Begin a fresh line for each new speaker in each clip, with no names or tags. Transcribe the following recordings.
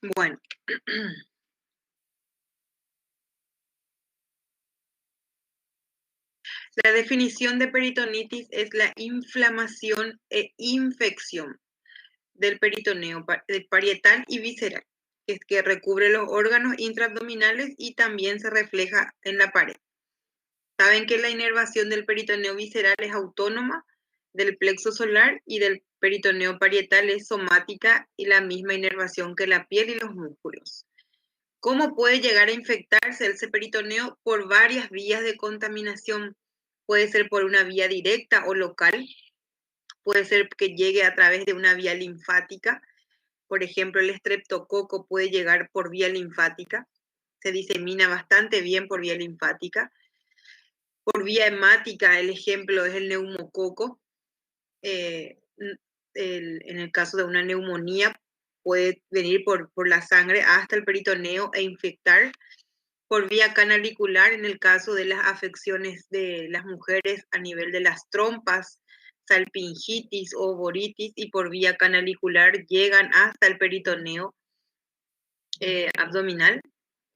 Bueno, la definición de peritonitis es la inflamación e infección del peritoneo del parietal y visceral, que recubre los órganos intraabdominales y también se refleja en la pared. Saben que la inervación del peritoneo visceral es autónoma del plexo solar y del peritoneo parietal es somática y la misma inervación que la piel y los músculos. ¿Cómo puede llegar a infectarse ese peritoneo? Por varias vías de contaminación. Puede ser por una vía directa o local, puede ser que llegue a través de una vía linfática. Por ejemplo, el estreptococo puede llegar por vía linfática, se disemina bastante bien por vía linfática. Por vía hemática, el ejemplo es el neumococo. En el caso de una neumonía, puede venir por la sangre hasta el peritoneo e infectar. Por vía canalicular, en el caso de las afecciones de las mujeres a nivel de las trompas, salpingitis o boritis, y por vía canalicular llegan hasta el peritoneo abdominal.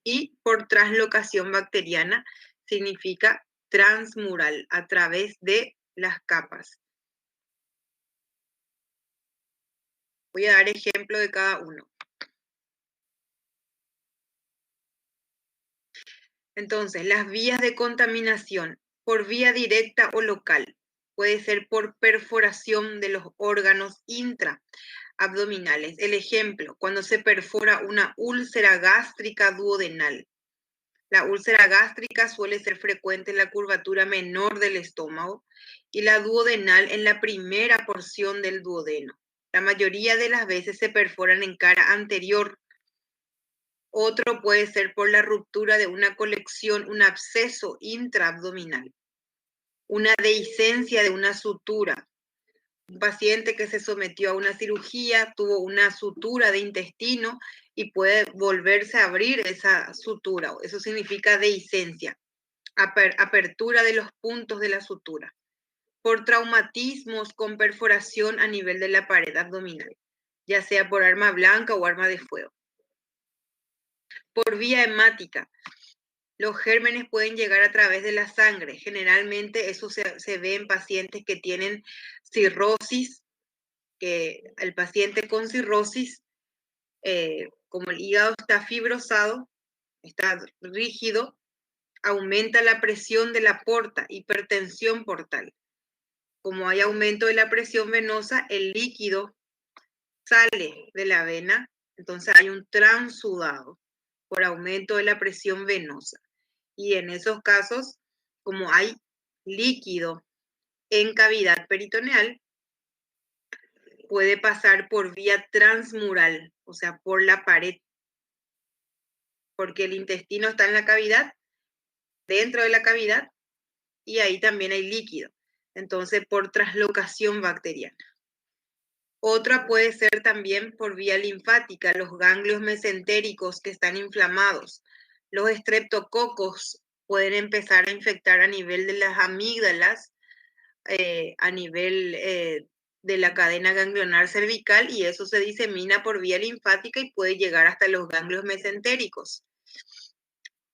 Y por translocación bacteriana significa transmural, a través de las capas. Voy a dar ejemplo de cada uno. Entonces, las vías de contaminación por vía directa o local. Puede ser por perforación de los órganos intraabdominales. El ejemplo, cuando se perfora una úlcera gástrica duodenal. La úlcera gástrica suele ser frecuente en la curvatura menor del estómago y la duodenal en la primera porción del duodeno. La mayoría de las veces se perforan en cara anterior. Otro puede ser por la ruptura de una colección, un absceso intraabdominal, una dehiscencia de una sutura. Un paciente que se sometió a una cirugía tuvo una sutura de intestino y puede volverse a abrir esa sutura. Eso significa dehiscencia, apertura de los puntos de la sutura. Por traumatismos con perforación a nivel de la pared abdominal, ya sea por arma blanca o arma de fuego. Por vía hemática, los gérmenes pueden llegar a través de la sangre. Generalmente eso se ve en pacientes que tienen cirrosis, que el paciente con cirrosis, como el hígado está fibrosado, está rígido, aumenta la presión de la porta, hipertensión portal. Como hay aumento de la presión venosa, el líquido sale de la vena, entonces hay un transudado por aumento de la presión venosa. Y en esos casos, como hay líquido en cavidad peritoneal, puede pasar por vía transmural, o sea, por la pared, porque el intestino está en la cavidad, dentro de la cavidad, y ahí también hay líquido. Entonces, por translocación bacteriana. Otra puede ser también por vía linfática, los ganglios mesentéricos que están inflamados. Los estreptococos pueden empezar a infectar a nivel de las amígdalas, a nivel de la cadena ganglionar cervical, y eso se disemina por vía linfática y puede llegar hasta los ganglios mesentéricos.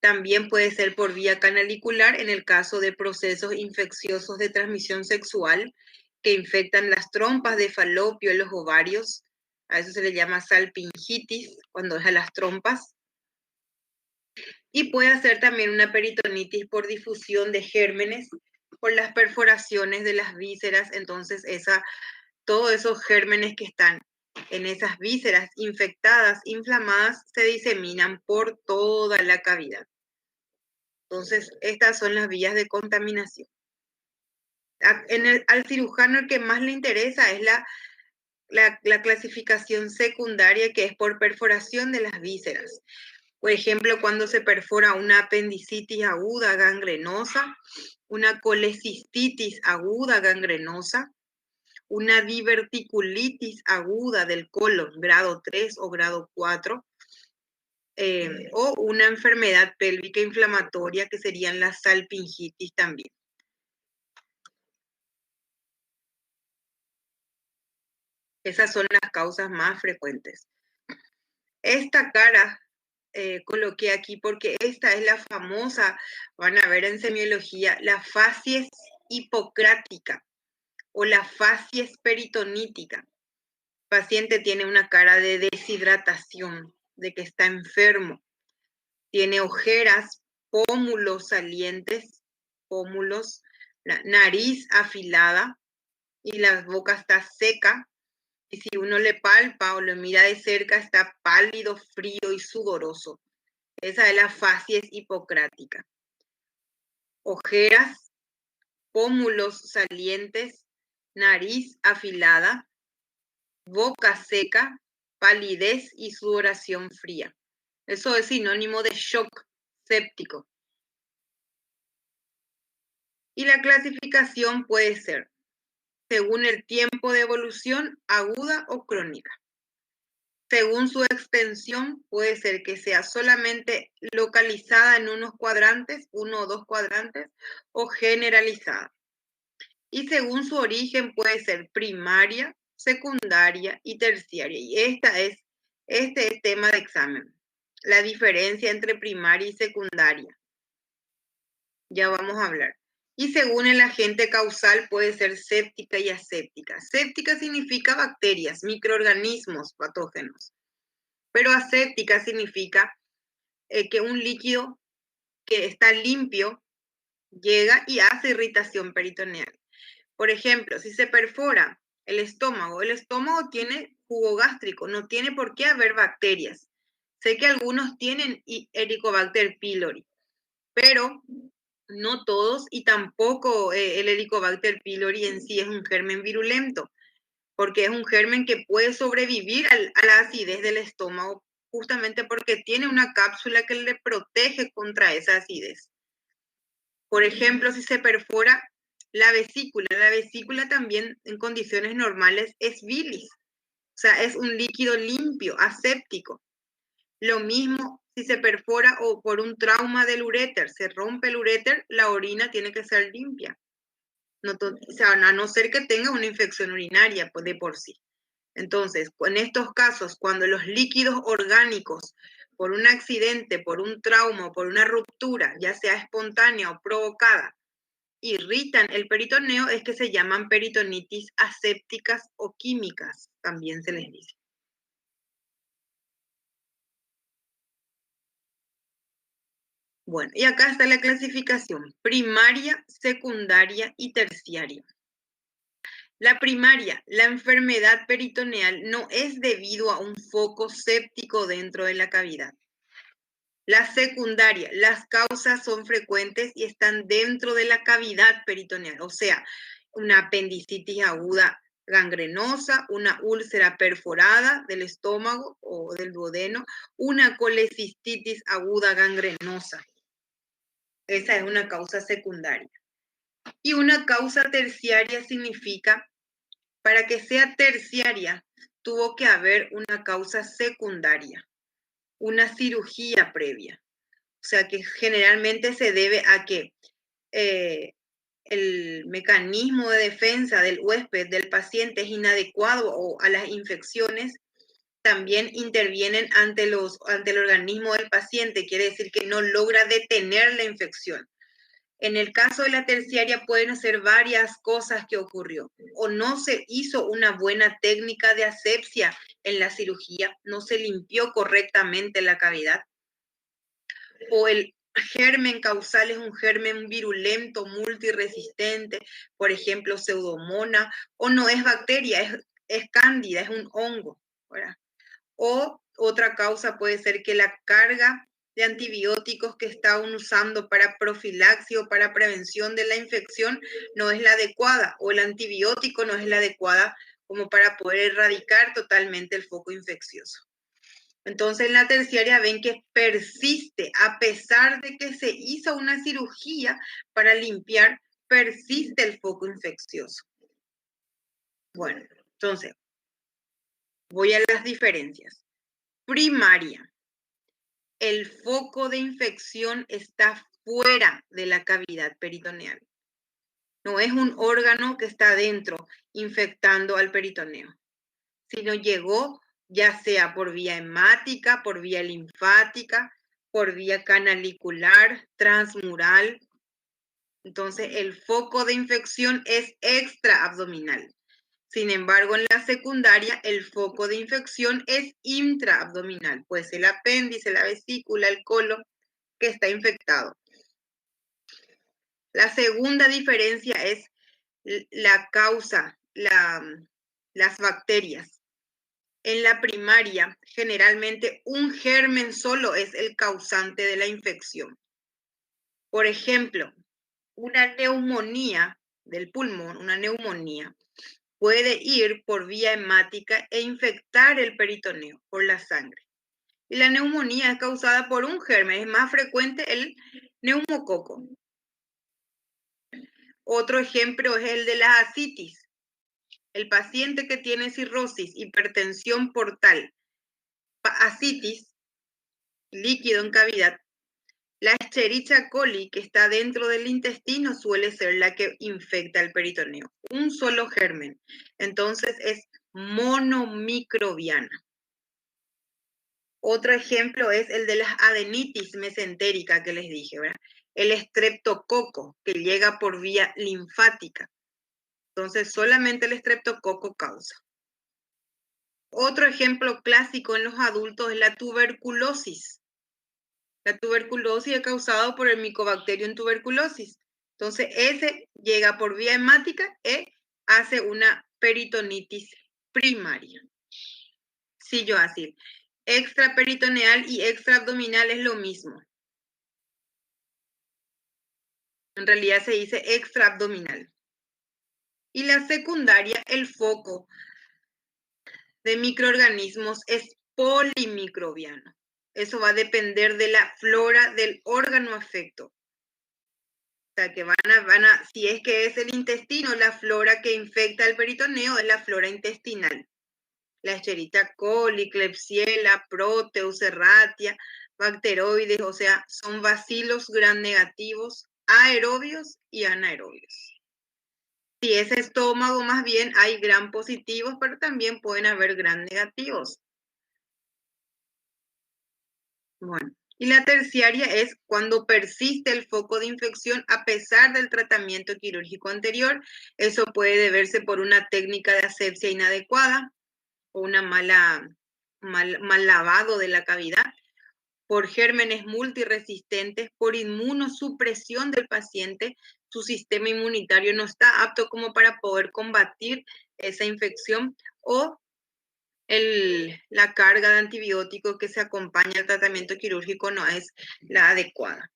También puede ser por vía canalicular en el caso de procesos infecciosos de transmisión sexual que infectan las trompas de falopio en los ovarios. A eso se le llama salpingitis, cuando es a las trompas. Y puede ser también una peritonitis por difusión de gérmenes, por las perforaciones de las vísceras. Entonces, todos esos gérmenes que están en esas vísceras infectadas, inflamadas, se diseminan por toda la cavidad. Entonces, estas son las vías de contaminación. Al cirujano el que más le interesa es la clasificación secundaria, que es por perforación de las vísceras. Por ejemplo, cuando se perfora una apendicitis aguda gangrenosa, una colecistitis aguda gangrenosa, una diverticulitis aguda del colon, grado 3 o grado 4, o una enfermedad pélvica inflamatoria, que serían las salpingitis también. Esas son las causas más frecuentes. Esta cara coloqué aquí porque esta es la famosa, van a ver en semiología, la facies hipocrática o la facies peritonítica. El paciente tiene una cara de deshidratación, de que está enfermo, tiene ojeras, pómulos salientes, pómulos, la nariz afilada y la boca está seca. Y si uno le palpa o lo mira de cerca, está pálido, frío y sudoroso. Esa es la facies hipocrática. Ojeras, pómulos salientes, nariz afilada, boca seca, palidez y sudoración fría. Eso es sinónimo de shock séptico. Y la clasificación puede ser, según el tiempo de evolución, aguda o crónica. Según su extensión, puede ser que sea solamente localizada en unos cuadrantes, 1 o 2 cuadrantes, o generalizada. Y según su origen, puede ser primaria, secundaria y terciaria. Y este es tema de examen. La diferencia entre primaria y secundaria. Ya vamos a hablar. Y según el agente causal puede ser séptica y aséptica. Séptica significa bacterias, microorganismos patógenos. Pero aséptica significa que un líquido que está limpio llega y hace irritación peritoneal. Por ejemplo, si se perfora el estómago tiene jugo gástrico, no tiene por qué haber bacterias. Sé que algunos tienen Helicobacter pylori, pero no todos, y tampoco el Helicobacter pylori en sí es un germen virulento, porque es un germen que puede sobrevivir a la acidez del estómago, justamente porque tiene una cápsula que le protege contra esa acidez. Por ejemplo, si se perfora la vesícula también en condiciones normales es bilis, o sea, es un líquido limpio, aséptico. Lo mismo si se perfora o por un trauma del uréter, se rompe el uréter, la orina tiene que ser limpia. No, o sea, a no ser que tenga una infección urinaria pues, de por sí. Entonces, en estos casos, cuando los líquidos orgánicos, por un accidente, por un trauma o por una ruptura, ya sea espontánea o provocada, irritan el peritoneo, es que se llaman peritonitis asépticas o químicas, también se les dice. Bueno, y acá está la clasificación, primaria, secundaria y terciaria. La primaria, la enfermedad peritoneal no es debido a un foco séptico dentro de la cavidad. La secundaria, las causas son frecuentes y están dentro de la cavidad peritoneal, o sea, una apendicitis aguda gangrenosa, una úlcera perforada del estómago o del duodeno, una colecistitis aguda gangrenosa. Esa es una causa secundaria. Y una causa terciaria significa, para que sea terciaria, tuvo que haber una causa secundaria, una cirugía previa. O sea, que generalmente se debe a que el mecanismo de defensa del huésped, del paciente, es inadecuado o a las infecciones también intervienen ante el organismo del paciente, quiere decir que no logra detener la infección. En el caso de la terciaria pueden ser varias cosas que ocurrió. O no se hizo una buena técnica de asepsia en la cirugía, no se limpió correctamente la cavidad. O el germen causal es un germen virulento, multiresistente, por ejemplo, pseudomonas, o no es bacteria, es cándida, es un hongo, ¿verdad? O otra causa puede ser que la carga de antibióticos que estaban usando para profilaxis o para prevención de la infección no es la adecuada, o el antibiótico no es la adecuada como para poder erradicar totalmente el foco infeccioso. Entonces, en la terciaria ven que persiste, a pesar de que se hizo una cirugía para limpiar, persiste el foco infeccioso. Bueno, entonces, voy a las diferencias. Primaria. El foco de infección está fuera de la cavidad peritoneal. No es un órgano que está dentro infectando al peritoneo, sino llegó ya sea por vía hemática, por vía linfática, por vía canalicular, transmural. Entonces, el foco de infección es extraabdominal. Sin embargo, en la secundaria, el foco de infección es intraabdominal, pues el apéndice, la vesícula, el colon, que está infectado. La segunda diferencia es la causa, las bacterias. En la primaria, generalmente un germen solo es el causante de la infección. Por ejemplo, una neumonía del pulmón, una neumonía, puede ir por vía hemática e infectar el peritoneo por la sangre. Y la neumonía es causada por un germen, es más frecuente el neumococo. Otro ejemplo es el de la ascitis. El paciente que tiene cirrosis, hipertensión portal, ascitis, líquido en cavidad, la Escherichia coli que está dentro del intestino suele ser la que infecta el peritoneo. Un solo germen. Entonces es monomicrobiana. Otro ejemplo es el de las adenitis mesentérica que les dije, ¿verdad? El estreptococo que llega por vía linfática. Entonces solamente el estreptococo causa. Otro ejemplo clásico en los adultos es la tuberculosis. La tuberculosis es causada por el Mycobacterium tuberculosis. Entonces, ese llega por vía hemática y hace una peritonitis primaria. Sí, yo así. Extraperitoneal y extraabdominal es lo mismo. En realidad se dice extraabdominal. Y la secundaria, el foco de microorganismos es polimicrobiano. Eso va a depender de la flora del órgano afecto. O sea, que si es que es el intestino, la flora que infecta el peritoneo es la flora intestinal. La Escherichia coli, Klebsiella, Proteus, Serratia, bacteroides, o sea, son bacilos gram negativos, aerobios y anaerobios. Si es estómago, más bien hay gram positivos, pero también pueden haber gram negativos. Bueno, y la terciaria es cuando persiste el foco de infección a pesar del tratamiento quirúrgico anterior. Eso puede deberse por una técnica de asepsia inadecuada o una mal lavado de la cavidad, por gérmenes multiresistentes, por inmunosupresión del paciente. Su sistema inmunitario no está apto como para poder combatir esa infección, o la carga de antibióticos que se acompaña al tratamiento quirúrgico no es la adecuada.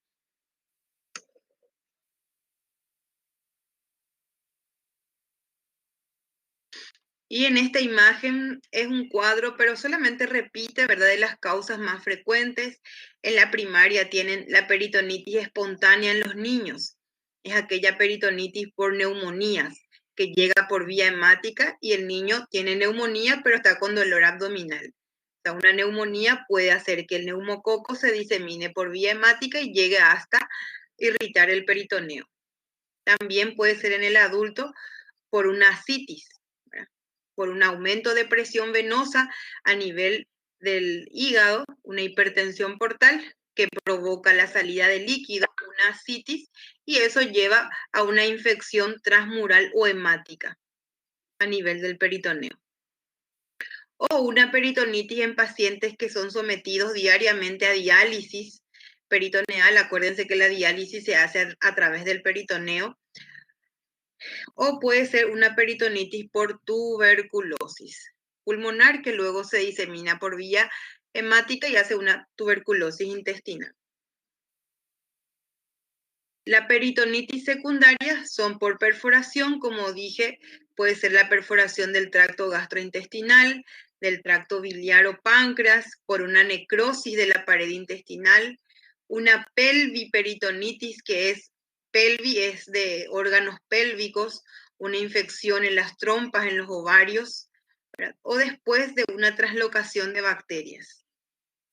Y en esta imagen es un cuadro, pero solamente repite, ¿verdad?, de las causas más frecuentes. En la primaria tienen la peritonitis espontánea en los niños. Es aquella peritonitis por neumonías que llega por vía hemática y el niño tiene neumonía, pero está con dolor abdominal. O sea, una neumonía puede hacer que el neumococo se disemine por vía hemática y llegue hasta irritar el peritoneo. También puede ser en el adulto por una ascitis, ¿verdad?, por un aumento de presión venosa a nivel del hígado, una hipertensión portal que provoca la salida de líquido, una ascitis, y eso lleva a una infección transmural o hemática a nivel del peritoneo. O una peritonitis en pacientes que son sometidos diariamente a diálisis peritoneal. Acuérdense que la diálisis se hace a través del peritoneo. O puede ser una peritonitis por tuberculosis pulmonar que luego se disemina por vía hemática y hace una tuberculosis intestinal. La peritonitis secundaria son por perforación, como dije, puede ser la perforación del tracto gastrointestinal, del tracto biliar o páncreas, por una necrosis de la pared intestinal, una pelviperitonitis, que es pelvi, es de órganos pélvicos, una infección en las trompas, en los ovarios, ¿verdad?, o después de una traslocación de bacterias.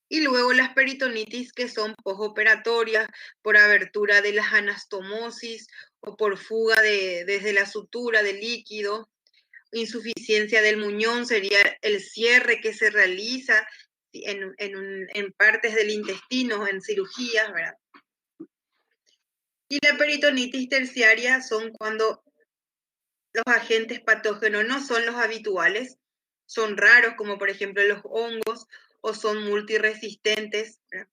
Y luego las peritonitis que son posoperatorias por abertura de las anastomosis o por fuga desde la sutura de líquido, insuficiencia del muñón sería el cierre que se realiza en partes del intestino, en cirugías, ¿verdad? Y la peritonitis terciaria son cuando los agentes patógenos no son los habituales, son raros, como por ejemplo los hongos, o son multiresistentes, ¿verdad?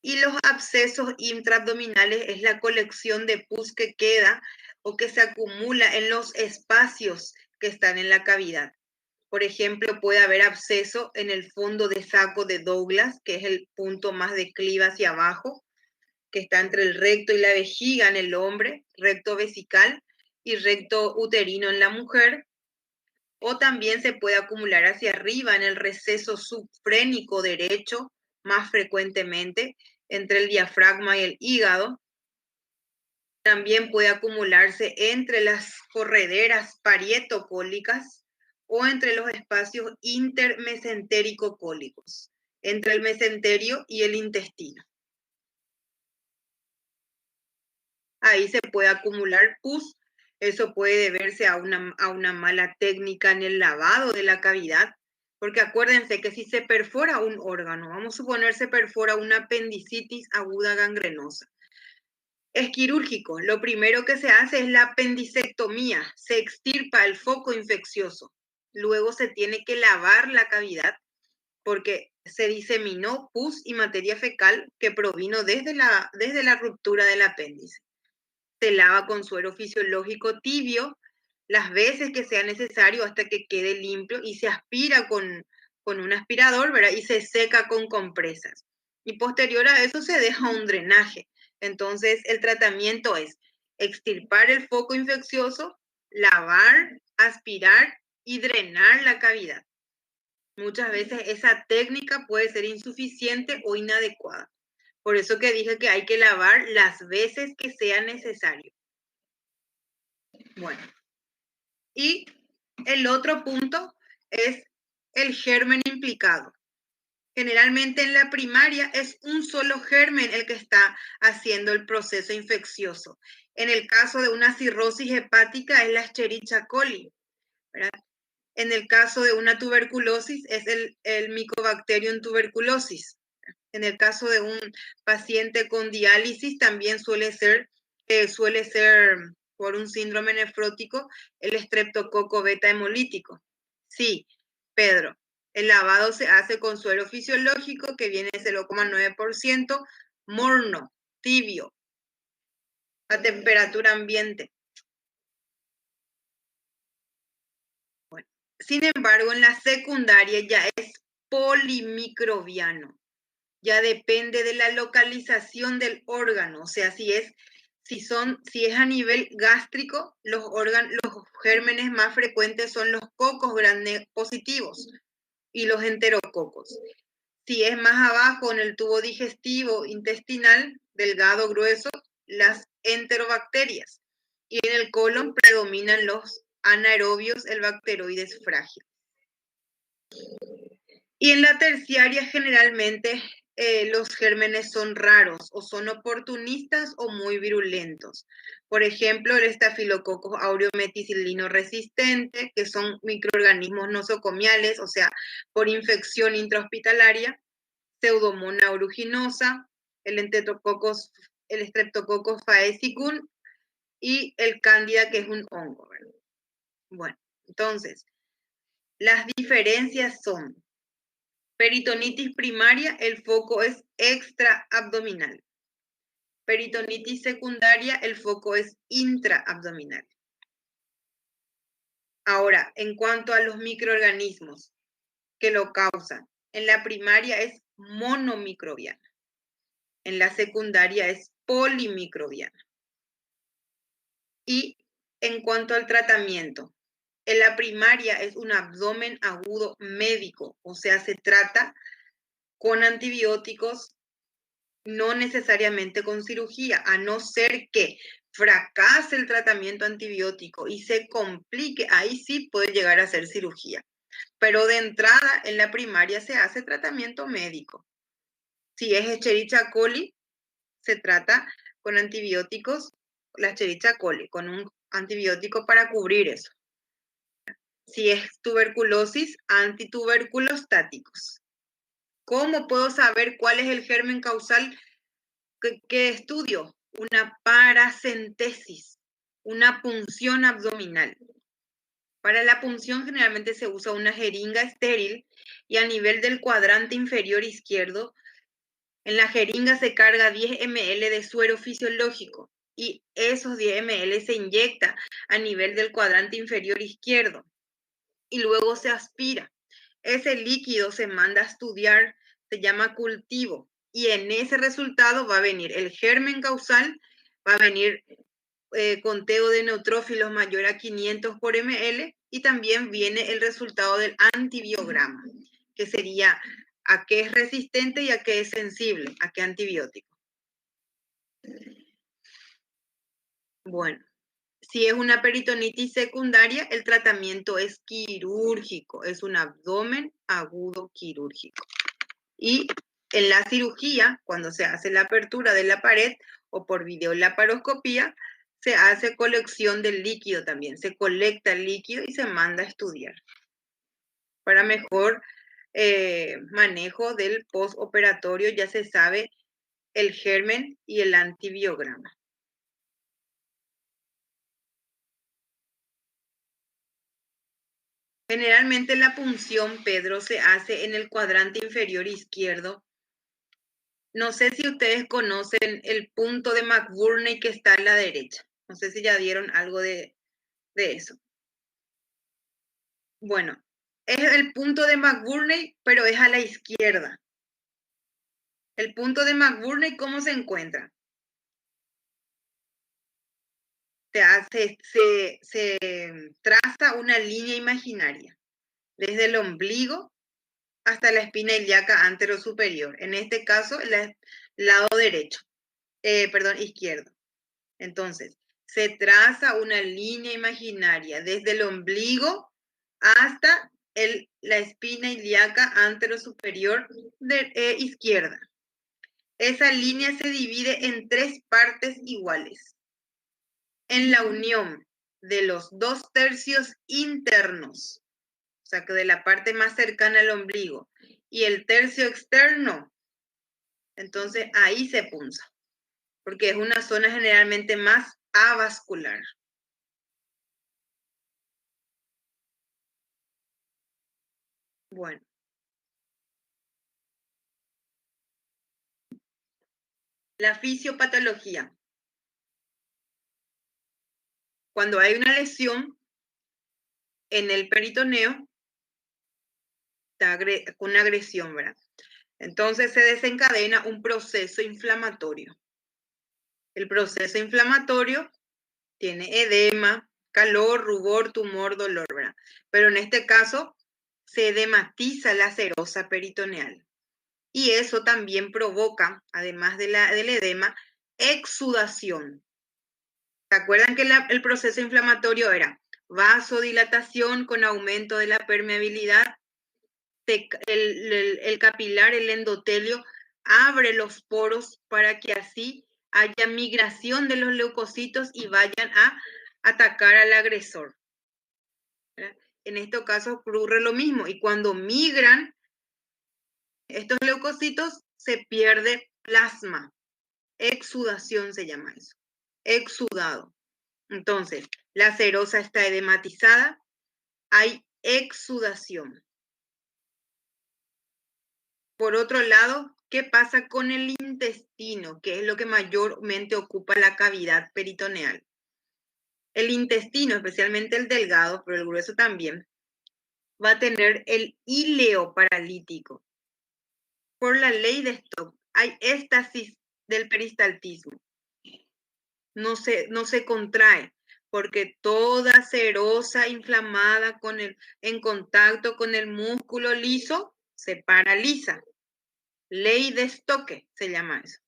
Y los abscesos intraabdominales es la colección de pus que queda o que se acumula en los espacios que están en la cavidad. Por ejemplo, puede haber absceso en el fondo de saco de Douglas, que es el punto más declive hacia abajo, que está entre el recto y la vejiga en el hombre, recto vesical y recto uterino en la mujer. O también se puede acumular hacia arriba en el receso subfrénico derecho, más frecuentemente, entre el diafragma y el hígado. También puede acumularse entre las correderas parietocólicas o entre los espacios intermesentérico-cólicos, entre el mesenterio y el intestino. Ahí se puede acumular pus. Eso puede deberse a una mala técnica en el lavado de la cavidad, porque acuérdense que si se perfora un órgano, vamos a suponer se perfora una apendicitis aguda gangrenosa, es quirúrgico. Lo primero que se hace es la apendicectomía, se extirpa el foco infeccioso. Luego se tiene que lavar la cavidad porque se diseminó pus y materia fecal que provino desde la ruptura del apéndice. Se lava con suero fisiológico tibio las veces que sea necesario hasta que quede limpio y se aspira con un aspirador, ¿verdad? Y se seca con compresas. Y posterior a eso se deja un drenaje. Entonces el tratamiento es extirpar el foco infeccioso, lavar, aspirar y drenar la cavidad. Muchas veces esa técnica puede ser insuficiente o inadecuada. Por eso que dije que hay que lavar las veces que sea necesario. Bueno, y el otro punto es el germen implicado. Generalmente en la primaria es un solo germen el que está haciendo el proceso infeccioso. En el caso de una cirrosis hepática es la Escherichia coli, ¿verdad? En el caso de una tuberculosis es el Mycobacterium tuberculosis. En el caso de un paciente con diálisis también suele ser por un síndrome nefrótico el estreptococo beta hemolítico. Sí, Pedro, el lavado se hace con suero fisiológico que viene 0,9%, morno, tibio, a temperatura ambiente. Bueno, sin embargo, en la secundaria ya es polimicrobiano. Ya depende de la localización del órgano, o sea, si es a nivel gástrico, los gérmenes más frecuentes son los cocos grandes positivos y los enterococos. Si es más abajo en el tubo digestivo intestinal, delgado, grueso, las enterobacterias. Y en el colon predominan los anaerobios, el bacteroides frágil. Y en la terciaria generalmente los gérmenes son raros o son oportunistas o muy virulentos. Por ejemplo, el Staphylococcus aureus meticilino resistente, que son microorganismos nosocomiales, o sea, por infección intrahospitalaria, Pseudomonas aeruginosa, el Streptococcus faecicum y el Cándida, que es un hongo, ¿verdad? Bueno, entonces, las diferencias son: peritonitis primaria, el foco es extraabdominal. Peritonitis secundaria, el foco es intraabdominal. Ahora, en cuanto a los microorganismos que lo causan, en la primaria es monomicrobiana. En la secundaria es polimicrobiana. Y en cuanto al tratamiento, en la primaria es un abdomen agudo médico, o sea, se trata con antibióticos, no necesariamente con cirugía, a no ser que fracase el tratamiento antibiótico y se complique, ahí sí puede llegar a ser cirugía. Pero de entrada, en la primaria se hace tratamiento médico. Si es Escherichia coli, se trata con antibióticos, la Escherichia coli, con un antibiótico para cubrir eso. Si es tuberculosis, antituberculostáticos. ¿Cómo puedo saber cuál es el germen causal que estudio? Una paracentesis, una punción abdominal. Para la punción generalmente se usa una jeringa estéril y a nivel del cuadrante inferior izquierdo, en la jeringa se carga 10 ml de suero fisiológico y esos 10 ml se inyecta a nivel del cuadrante inferior izquierdo y luego se aspira. Ese líquido se manda a estudiar, se llama cultivo, y en ese resultado va a venir el germen causal, va a venir conteo de neutrófilos mayor a 500 por ml, y también viene el resultado del antibiograma, que sería a qué es resistente y a qué es sensible, a qué antibiótico. Bueno, si es una peritonitis secundaria, el tratamiento es quirúrgico, es un abdomen agudo quirúrgico. Y en la cirugía, cuando se hace la apertura de la pared o por videolaparoscopía, se hace colección del líquido también, se colecta el líquido y se manda a estudiar para mejor manejo del postoperatorio. Ya se sabe el germen y el antibiograma. Generalmente la punción, Pedro, se hace en el cuadrante inferior izquierdo. No sé si ustedes conocen el punto de McBurney que está a la derecha. No sé si ya dieron algo de eso. Bueno, es el punto de McBurney, pero es a la izquierda. El punto de McBurney, ¿cómo se encuentra? Se traza una línea imaginaria desde el ombligo hasta la espina ilíaca anterosuperior. En este caso, el lado derecho, izquierdo. Entonces, se traza una línea imaginaria desde el ombligo hasta la espina ilíaca anterosuperior izquierda. Esa línea se divide en 3 partes iguales. En la unión de los 2 tercios internos, o sea que de la parte más cercana al ombligo, y el tercio externo, entonces ahí se punza, porque es una zona generalmente más avascular. Bueno. La fisiopatología. Cuando hay una lesión en el peritoneo, con una agresión, ¿verdad? Entonces se desencadena un proceso inflamatorio. El proceso inflamatorio tiene edema, calor, rubor, tumor, dolor, ¿verdad? Pero en este caso se edematiza la serosa peritoneal. Y eso también provoca, además del edema, exudación. ¿Se acuerdan que el proceso inflamatorio era vasodilatación con aumento de la permeabilidad? El capilar, el endotelio, abre los poros para que así haya migración de los leucocitos y vayan a atacar al agresor. ¿Verdad? En este caso ocurre lo mismo, y cuando migran estos leucocitos se pierde plasma. Exudación se llama eso. Exudado. Entonces, la serosa está edematizada, hay exudación. Por otro lado, ¿qué pasa con el intestino? Que es lo que mayormente ocupa la cavidad peritoneal. El intestino, especialmente el delgado, pero el grueso también, va a tener el íleo paralítico. Por la ley de Stokes, hay éstasis del peristaltismo. No se contrae, porque toda serosa inflamada en contacto con el músculo liso se paraliza. Ley de Stokes se llama eso.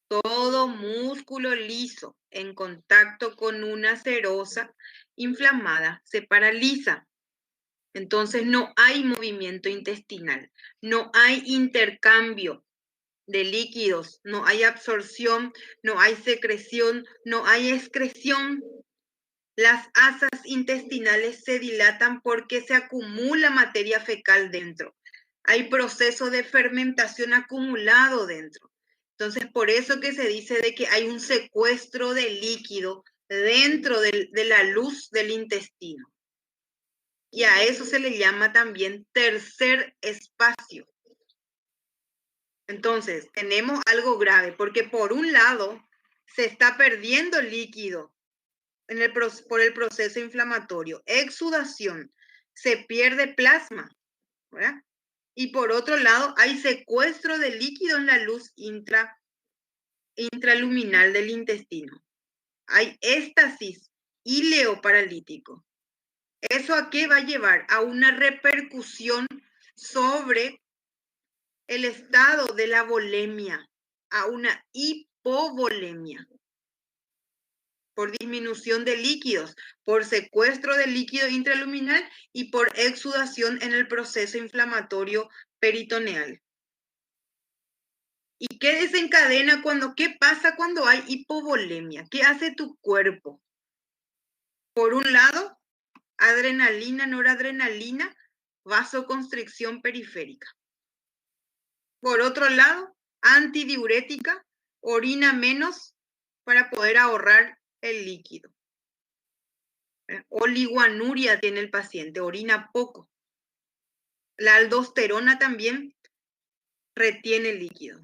Todo músculo liso en contacto con una serosa inflamada se paraliza. Entonces no hay movimiento intestinal, no hay intercambio de líquidos, no hay absorción, no hay secreción, no hay excreción. Las asas intestinales se dilatan porque se acumula materia fecal dentro. Hay proceso de fermentación acumulado dentro. Entonces, por eso que se dice de que hay un secuestro de líquido dentro de la luz del intestino. Y a eso se le llama también tercer espacio. Entonces, tenemos algo grave, porque por un lado se está perdiendo líquido por el proceso inflamatorio, exudación, se pierde plasma, ¿verdad? Y por otro lado hay secuestro de líquido en la luz intraluminal del intestino. Hay éstasis ileoparalítico. ¿Eso a qué va a llevar? A una repercusión sobre el estado de la volemia, a una hipovolemia, por disminución de líquidos, por secuestro de líquido intraluminal y por exudación en el proceso inflamatorio peritoneal. ¿Y qué desencadena qué pasa cuando hay hipovolemia? ¿Qué hace tu cuerpo? Por un lado, adrenalina, noradrenalina, vasoconstricción periférica. Por otro lado, antidiurética, orina menos para poder ahorrar el líquido. Oliguanuria tiene el paciente, orina poco. La aldosterona también retiene líquido.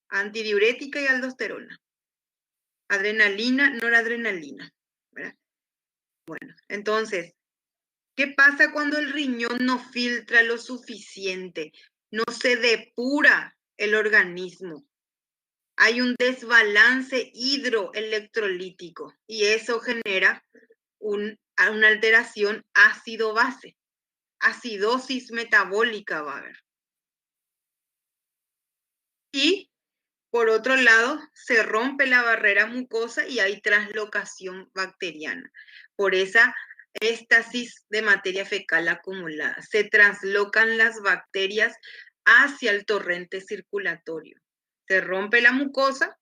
Antidiurética y aldosterona. Adrenalina, noradrenalina. ¿Verdad? Bueno, entonces, ¿qué pasa cuando el riñón no filtra lo suficiente? No se depura el organismo. Hay un desbalance hidroelectrolítico y eso genera una alteración ácido-base. Acidosis metabólica va a haber. Y por otro lado, se rompe la barrera mucosa y hay translocación bacteriana. Por esa éstasis de materia fecal acumulada. Se translocan las bacterias hacia el torrente circulatorio. Se rompe la mucosa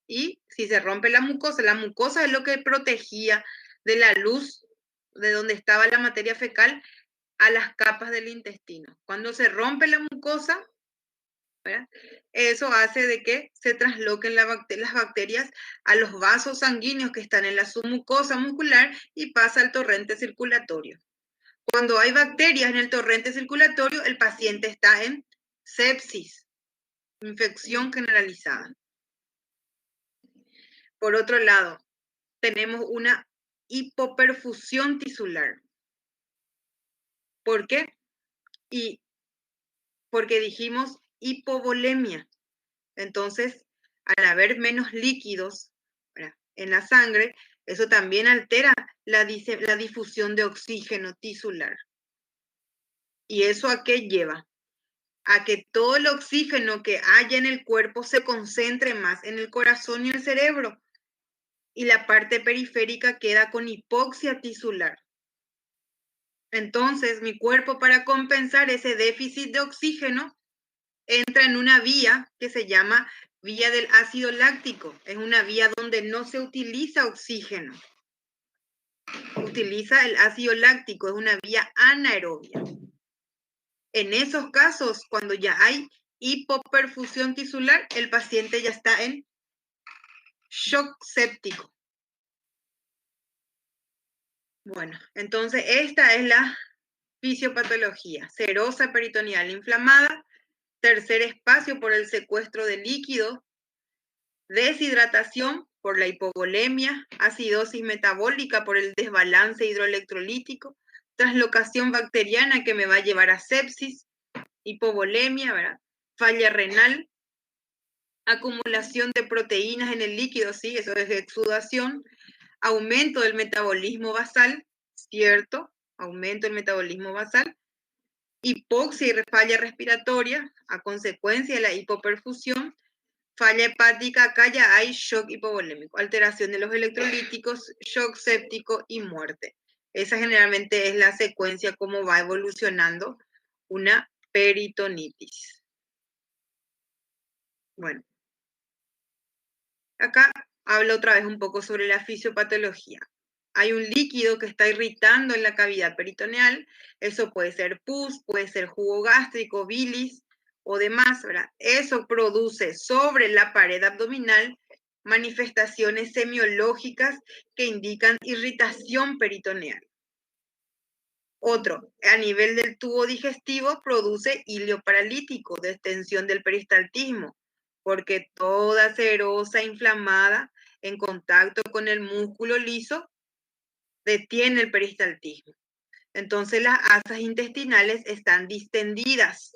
y si se rompe la mucosa es lo que protegía de la luz de donde estaba la materia fecal a las capas del intestino. Cuando se rompe la mucosa, ¿verdad? Eso hace de que se trasloquen las bacterias a los vasos sanguíneos que están en la submucosa muscular y pasa al torrente circulatorio. Cuando hay bacterias en el torrente circulatorio, el paciente está en sepsis, infección generalizada. Por otro lado, tenemos una hipoperfusión tisular. ¿Por qué? Y porque dijimos hipovolemia. Entonces, al haber menos líquidos, ¿verdad?, en la sangre, eso también altera la difusión de oxígeno tisular. ¿Y eso a qué lleva? A que todo el oxígeno que haya en el cuerpo se concentre más en el corazón y el cerebro. Y la parte periférica queda con hipoxia tisular. Entonces, mi cuerpo, para compensar ese déficit de oxígeno, entra en una vía que se llama vía del ácido láctico. Es una vía donde no se utiliza oxígeno. Utiliza el ácido láctico, es una vía anaerobia. En esos casos, cuando ya hay hipoperfusión tisular, el paciente ya está en shock séptico. Bueno, entonces esta es la fisiopatología. Serosa peritoneal inflamada, tercer espacio por el secuestro de líquido, deshidratación por la hipovolemia, acidosis metabólica por el desbalance hidroelectrolítico, translocación bacteriana que me va a llevar a sepsis, hipovolemia, ¿verdad?, falla renal, acumulación de proteínas en el líquido, sí, eso es exudación, aumento del metabolismo basal, cierto, aumento del metabolismo basal, hipoxia y falla respiratoria a consecuencia de la hipoperfusión, falla hepática, acá ya hay shock hipovolémico, alteración de los electrolíticos, shock séptico y muerte. Esa generalmente es la secuencia como va evolucionando una peritonitis. Bueno, acá hablo otra vez un poco sobre la fisiopatología. hay un líquido que está irritando en la cavidad peritoneal. Eso puede ser pus, puede ser jugo gástrico, bilis o demás, ¿verdad? Eso produce sobre la pared abdominal manifestaciones semiológicas que indican irritación peritoneal. Otro, a nivel del tubo digestivo, produce hilio paralítico, distensión del peristaltismo, porque toda serosa inflamada en contacto con el músculo liso detiene el peristaltismo. Entonces las asas intestinales están distendidas.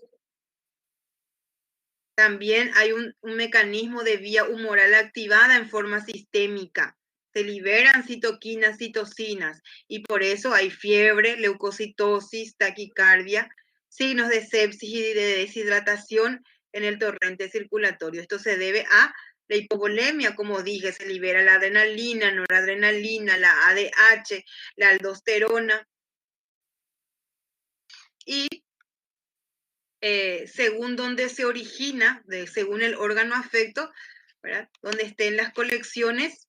También hay un mecanismo de vía humoral activada en forma sistémica. Se liberan citoquinas, citocinas, y por eso hay fiebre, leucocitosis, taquicardia, signos de sepsis y de deshidratación en el torrente circulatorio. Esto se debe a la hipovolemia, como dije, se libera la adrenalina, noradrenalina, la ADH, la aldosterona, y según donde se origina, según el órgano afecto, ¿verdad? Donde estén las colecciones,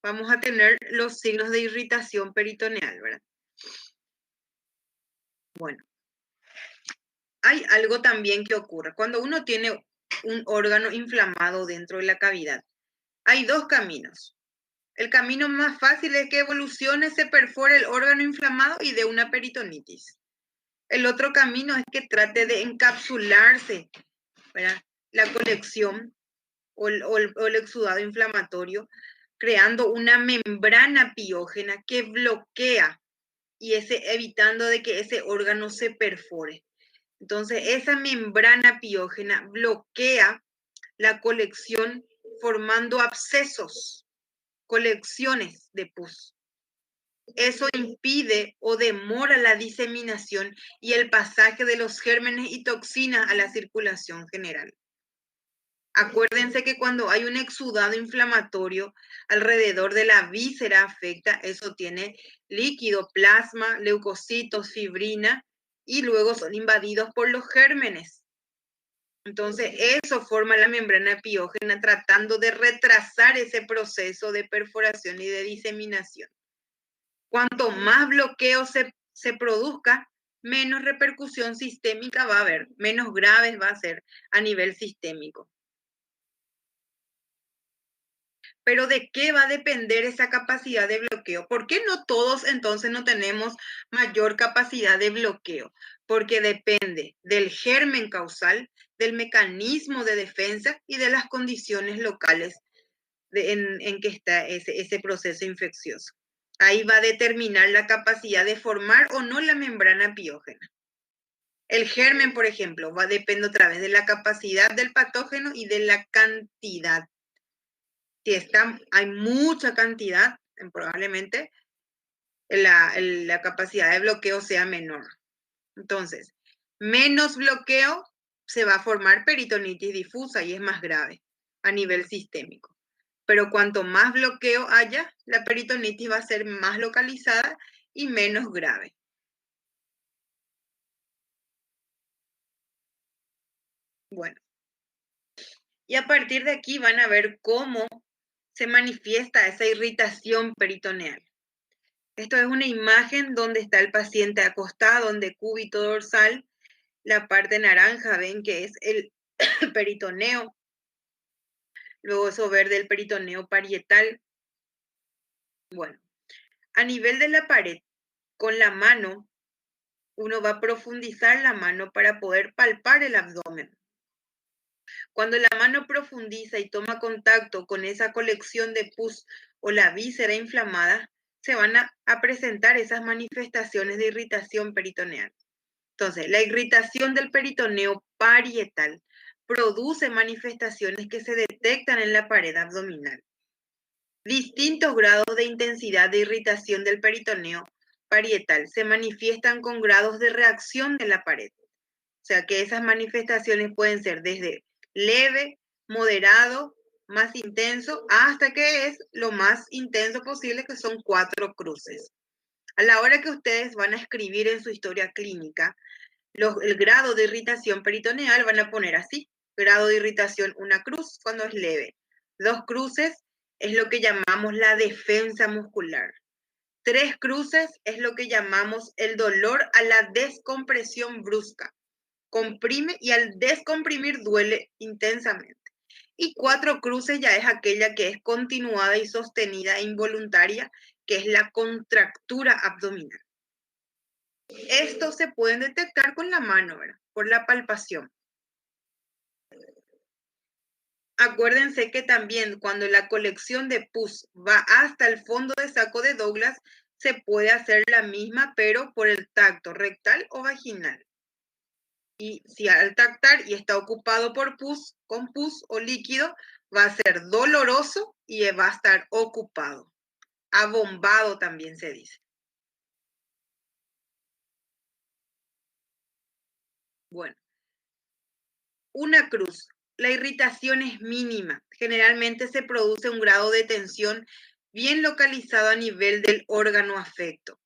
vamos a tener los signos de irritación peritoneal, ¿verdad? Bueno, hay algo también que ocurre. Cuando uno tiene un órgano inflamado dentro de la cavidad, hay dos caminos. El camino más fácil es que evolucione, se perfore el órgano inflamado y dé una peritonitis. El otro camino es que trate de encapsularse, ¿verdad? La colección o el exudado inflamatorio, creando una membrana piógena que bloquea y evitando de que ese órgano se perfore. Entonces, esa membrana piógena bloquea la colección formando abscesos, colecciones de pus. Eso impide o demora la diseminación y el pasaje de los gérmenes y toxinas a la circulación general. Acuérdense que cuando hay un exudado inflamatorio alrededor de la víscera afecta, eso tiene líquido, plasma, leucocitos, fibrina, y luego son invadidos por los gérmenes. Entonces, eso forma la membrana piógena tratando de retrasar ese proceso de perforación y de diseminación. Cuanto más bloqueo se produzca, menos repercusión sistémica va a haber, menos graves va a ser a nivel sistémico. Pero ¿de qué va a depender esa capacidad de bloqueo? ¿Por qué no todos entonces no tenemos mayor capacidad de bloqueo? Porque depende del germen causal, del mecanismo de defensa y de las condiciones locales en que está ese proceso infeccioso. Ahí va a determinar la capacidad de formar o no la membrana piógena. El germen, por ejemplo, va a depender otra vez de la capacidad del patógeno y de la cantidad. Si hay mucha cantidad, probablemente la capacidad de bloqueo sea menor. Entonces, menos bloqueo, se va a formar peritonitis difusa y es más grave a nivel sistémico. Pero cuanto más bloqueo haya, la peritonitis va a ser más localizada y menos grave. Bueno, y a partir de aquí van a ver cómo se manifiesta esa irritación peritoneal. Esto es una imagen donde está el paciente acostado en decúbito dorsal. La parte naranja, ven que es el peritoneo. Luego eso verde, el peritoneo parietal. Bueno, a nivel de la pared, con la mano, uno va a profundizar la mano para poder palpar el abdomen. Cuando la mano profundiza y toma contacto con esa colección de pus o la víscera inflamada, se van a presentar esas manifestaciones de irritación peritoneal. Entonces, la irritación del peritoneo parietal produce manifestaciones que se detectan en la pared abdominal. Distintos grados de intensidad de irritación del peritoneo parietal se manifiestan con grados de reacción de la pared. O sea que esas manifestaciones pueden ser desde leve, moderado, más intenso, hasta que es lo más intenso posible, que son 4 cruces. A la hora que ustedes van a escribir en su historia clínica, el grado de irritación peritoneal van a poner así: grado de irritación 1 cruz cuando es leve, 2 cruces es lo que llamamos la defensa muscular. 3 cruces es lo que llamamos el dolor a la descompresión brusca. Comprime y al descomprimir duele intensamente. Y 4 cruces ya es aquella que es continuada y sostenida e involuntaria, que es la contractura abdominal. Estos se pueden detectar con la mano, ¿verdad? Por la palpación. Acuérdense que también cuando la colección de pus va hasta el fondo de saco de Douglas, se puede hacer la misma, pero por el tacto rectal o vaginal. Y si al tactar y está ocupado por pus, con pus o líquido, va a ser doloroso y va a estar ocupado. Abombado también se dice. Bueno, una cruz. La irritación es mínima. Generalmente se produce un grado de tensión bien localizado a nivel del órgano afecto.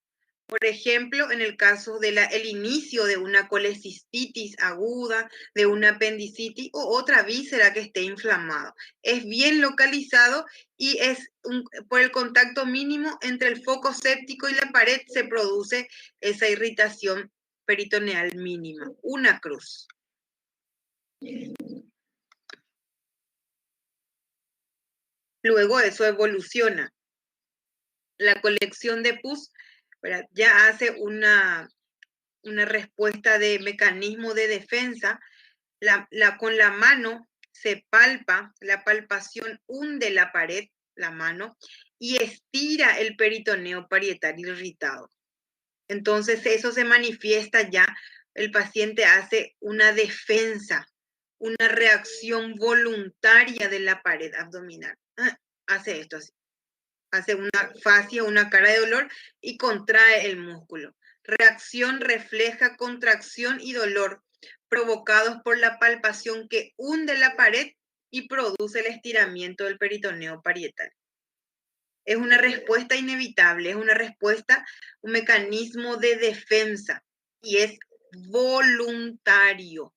Por ejemplo, en el caso del inicio de una colecistitis aguda, de una apendicitis o otra víscera que esté inflamado. Es bien localizado y es por el contacto mínimo entre el foco séptico y la pared se produce esa irritación peritoneal mínima. Una cruz. Luego eso evoluciona. La colección de pus, ¿verdad? Ya hace una respuesta de mecanismo de defensa. Con la mano se palpa, la palpación hunde la pared, la mano, y estira el peritoneo parietal irritado. Entonces eso se manifiesta ya, el paciente hace una defensa, una reacción voluntaria de la pared abdominal. Hace esto así. Hace una fascia, una cara de dolor y contrae el músculo. Reacción refleja contracción y dolor provocados por la palpación que hunde la pared y produce el estiramiento del peritoneo parietal. Es una respuesta inevitable, es una respuesta, un mecanismo de defensa y es voluntario.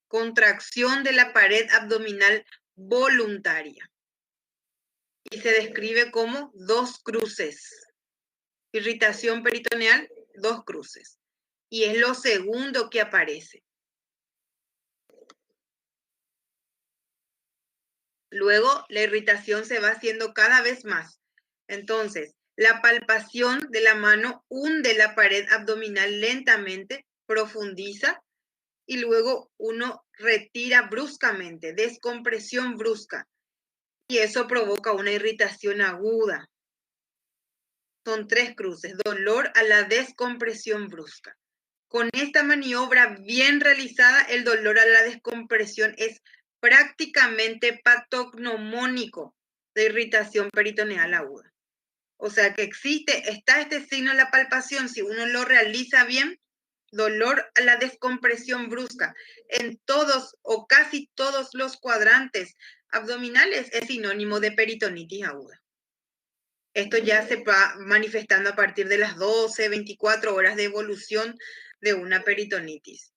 Contracción de la pared abdominal voluntaria. Y se describe como 2 cruces. Irritación peritoneal, 2 cruces. Y es lo segundo que aparece. Luego la irritación se va haciendo cada vez más. Entonces, la palpación de la mano hunde la pared abdominal lentamente, profundiza y luego uno retira bruscamente, descompresión brusca. Y eso provoca una irritación aguda. Son 3 cruces, dolor a la descompresión brusca. Con esta maniobra bien realizada, el dolor a la descompresión es prácticamente patognomónico de irritación peritoneal aguda. O sea que está este signo en la palpación, si uno lo realiza bien, dolor a la descompresión brusca en todos o casi todos los cuadrantes abdominales es sinónimo de peritonitis aguda. Esto ya se va manifestando a partir de las 12, 24 horas de evolución de una peritonitis.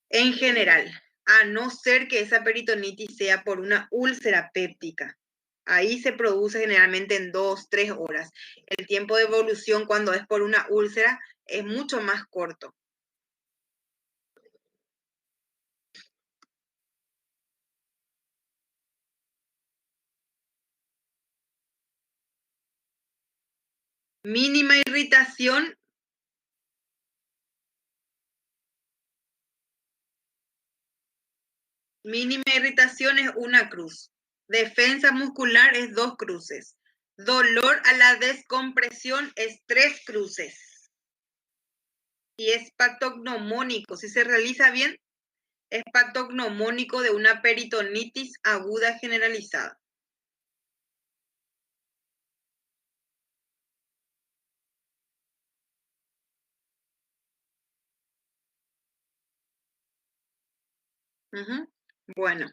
En general, a no ser que esa peritonitis sea por una úlcera péptica. Ahí se produce generalmente en 2, 3 horas. El tiempo de evolución cuando es por una úlcera es mucho más corto. Mínima irritación. Mínima irritación es una cruz. Defensa muscular es 2 cruces. Dolor a la descompresión es 3 cruces. Y es patognomónico. Si se realiza bien, es patognomónico de una peritonitis aguda generalizada. Bueno.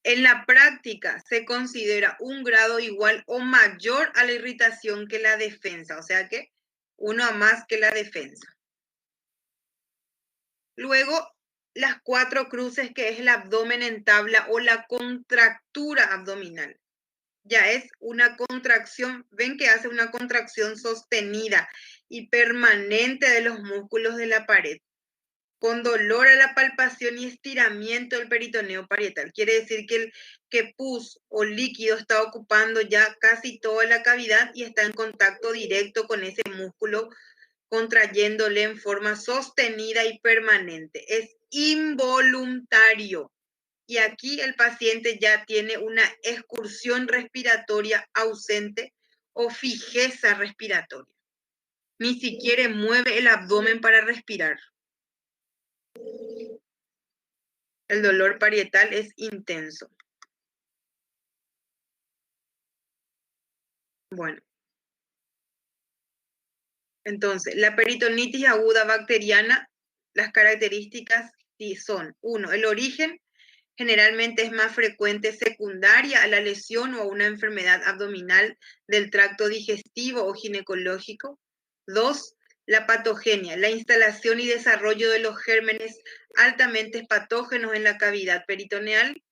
En la práctica se considera un grado igual o mayor a la irritación que la defensa, o sea que uno a más que la defensa. Luego, las 4 cruces, que es el abdomen en tabla o la contractura abdominal. Ya es una contracción, ven que hace una contracción sostenida y permanente de los músculos de la pared, con dolor a la palpación y estiramiento del peritoneo parietal. Quiere decir que pus o líquido está ocupando ya casi toda la cavidad y está en contacto directo con ese músculo, contrayéndole en forma sostenida y permanente. Es involuntario. Y aquí el paciente ya tiene una excursión respiratoria ausente o fijeza respiratoria. Ni siquiera mueve el abdomen para respirar. El dolor parietal es intenso. Bueno. Entonces, la peritonitis aguda bacteriana, las características sí son: 1, el origen generalmente es más frecuente secundaria a la lesión o a una enfermedad abdominal del tracto digestivo o ginecológico. 2, la patogenia, la instalación y desarrollo de los gérmenes altamente patógenos en la cavidad peritoneal.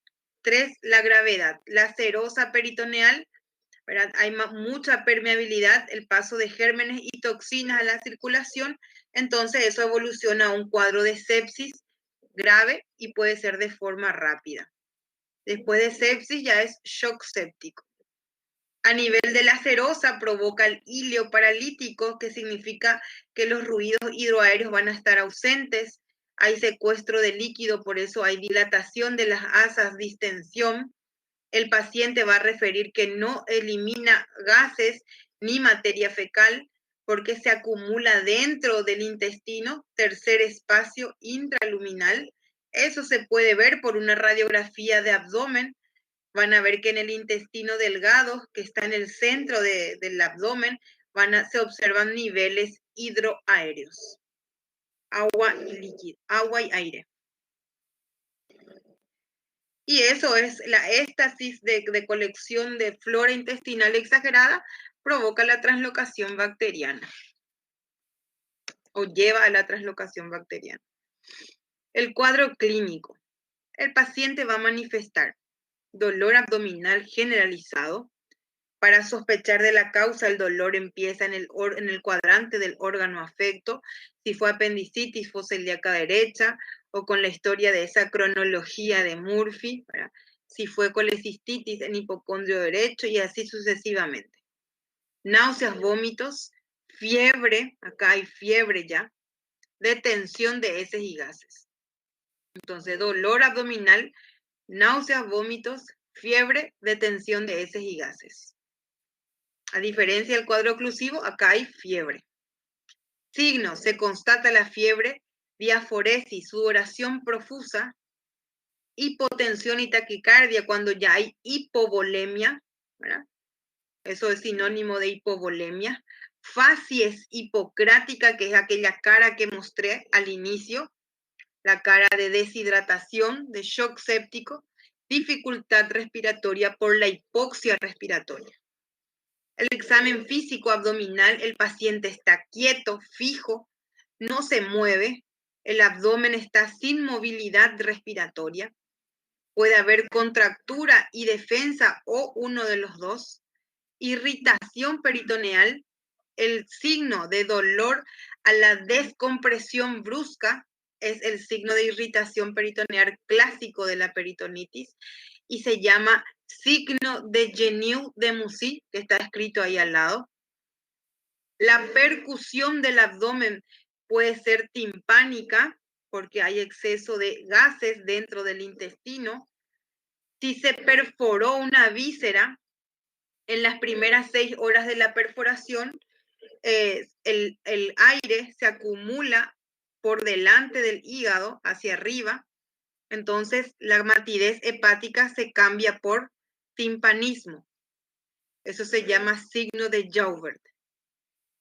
3, la gravedad, la serosa peritoneal, ¿verdad? Hay mucha permeabilidad, el paso de gérmenes y toxinas a la circulación, entonces eso evoluciona a un cuadro de sepsis grave y puede ser de forma rápida. Después de sepsis ya es shock séptico. A nivel de la serosa provoca el híleo paralítico, que significa que los ruidos hidroaéreos van a estar ausentes, hay secuestro de líquido, por eso hay dilatación de las asas, distensión. El paciente va a referir que no elimina gases ni materia fecal porque se acumula dentro del intestino, tercer espacio intraluminal. Eso se puede ver por una radiografía de abdomen. Van a ver que en el intestino delgado, que está en el centro del abdomen, se observan niveles hidroaéreos, agua y líquido, agua y aire. Y eso es la éstasis de colección de flora intestinal exagerada, provoca la translocación bacteriana o lleva a la translocación bacteriana. El cuadro clínico. El paciente va a manifestar dolor abdominal generalizado. Para sospechar de la causa, el dolor empieza en el cuadrante del órgano afecto, si fue apendicitis celíaca derecha, o con la historia de esa cronología de Murphy, ¿verdad? Si fue colecistitis en hipocondrio derecho, y así sucesivamente. Náuseas, vómitos, fiebre, acá hay fiebre ya, detención de heces y gases. Entonces, dolor abdominal, náuseas, vómitos, fiebre, detención de heces y gases. A diferencia del cuadro oclusivo, acá hay fiebre. Signos: se constata la fiebre, diaforesis, sudoración profusa, hipotensión y taquicardia cuando ya hay hipovolemia, ¿verdad? Eso es sinónimo de hipovolemia. Facies hipocrática, que es aquella cara que mostré al inicio, la cara de deshidratación, de shock séptico, dificultad respiratoria por la hipoxia respiratoria. El examen físico abdominal, el paciente está quieto, fijo, no se mueve, el abdomen está sin movilidad respiratoria, puede haber contractura y defensa o uno de los dos, irritación peritoneal, el signo de dolor a la descompresión brusca es el signo de irritación peritoneal clásico de la peritonitis y se llama signo de Genioux de Mussy, que está escrito ahí al lado. La percusión del abdomen puede ser timpánica porque hay exceso de gases dentro del intestino. Si se perforó una víscera, en las primeras 6 horas de la perforación, el aire se acumula por delante del hígado hacia arriba, entonces la matidez hepática se cambia por timpanismo. Eso se llama signo de Joubert.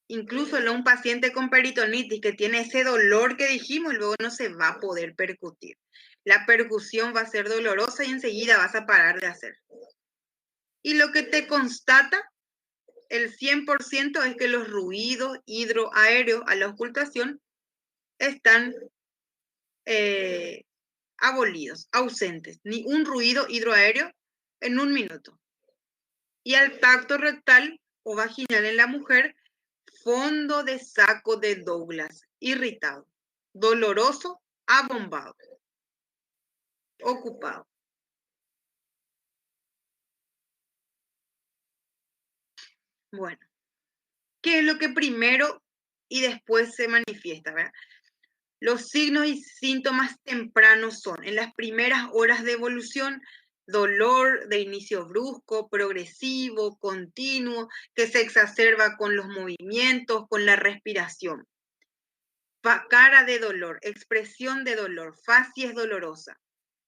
Incluso en un paciente con peritonitis que tiene ese dolor que dijimos, luego no se va a poder percutir. La percusión va a ser dolorosa y enseguida vas a parar de hacer. Y lo que te constata el 100% es que los ruidos hidroaéreos a la ocultación están abolidos, ausentes, ni un ruido hidroaéreo en 1 minuto. Y al tacto rectal o vaginal en la mujer, fondo de saco de Douglas, irritado, doloroso, abombado, ocupado. Bueno, ¿qué es lo que primero y después se manifiesta, ¿verdad? Los signos y síntomas tempranos son, en las primeras horas de evolución, dolor de inicio brusco, progresivo, continuo, que se exacerba con los movimientos, con la respiración. Cara de dolor, expresión de dolor, facies dolorosa.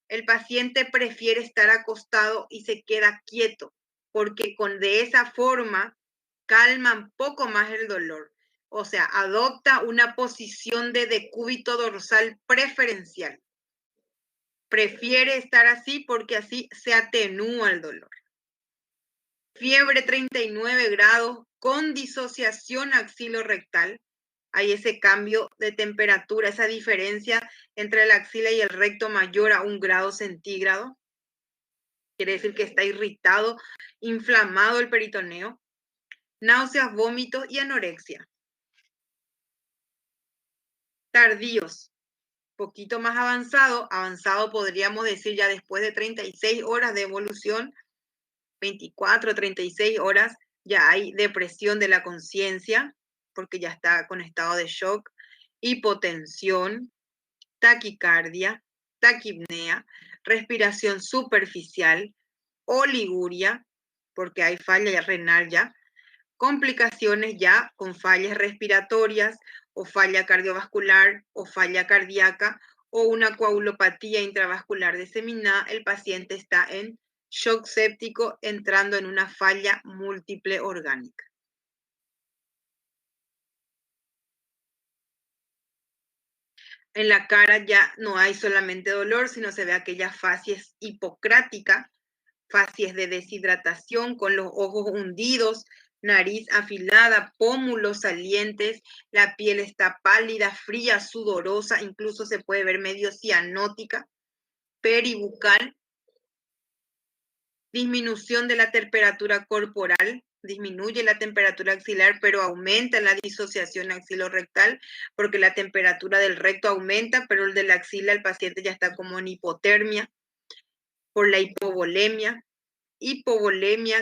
El paciente prefiere estar acostado y se queda quieto, porque de esa forma calman poco más el dolor. O sea, adopta una posición de decúbito dorsal preferencial. Prefiere estar así porque así se atenúa el dolor. Fiebre 39 grados con disociación axilorectal. Hay ese cambio de temperatura, esa diferencia entre la axila y el recto mayor a 1 grado centígrado. Quiere decir que está irritado, inflamado el peritoneo. Náuseas, vómitos y anorexia. Tardíos, poquito más avanzado podríamos decir ya después de 36 horas de evolución, 24, 36 horas, ya hay depresión de la conciencia, porque ya está con estado de shock, hipotensión, taquicardia, taquipnea, respiración superficial, oliguria, porque hay falla renal ya, complicaciones ya con fallas respiratorias o falla cardiovascular o falla cardíaca o una coagulopatía intravascular diseminada, el paciente está en shock séptico entrando en una falla múltiple orgánica. En la cara ya no hay solamente dolor, sino se ve aquella facies hipocrática, facies de deshidratación con los ojos hundidos, nariz afilada, pómulos salientes, la piel está pálida, fría, sudorosa, incluso se puede ver medio cianótica, peribucal, disminución de la temperatura corporal, disminuye la temperatura axilar, pero aumenta la disociación axilorrectal, porque la temperatura del recto aumenta, pero el de la axila, el paciente ya está como en hipotermia, por la hipovolemia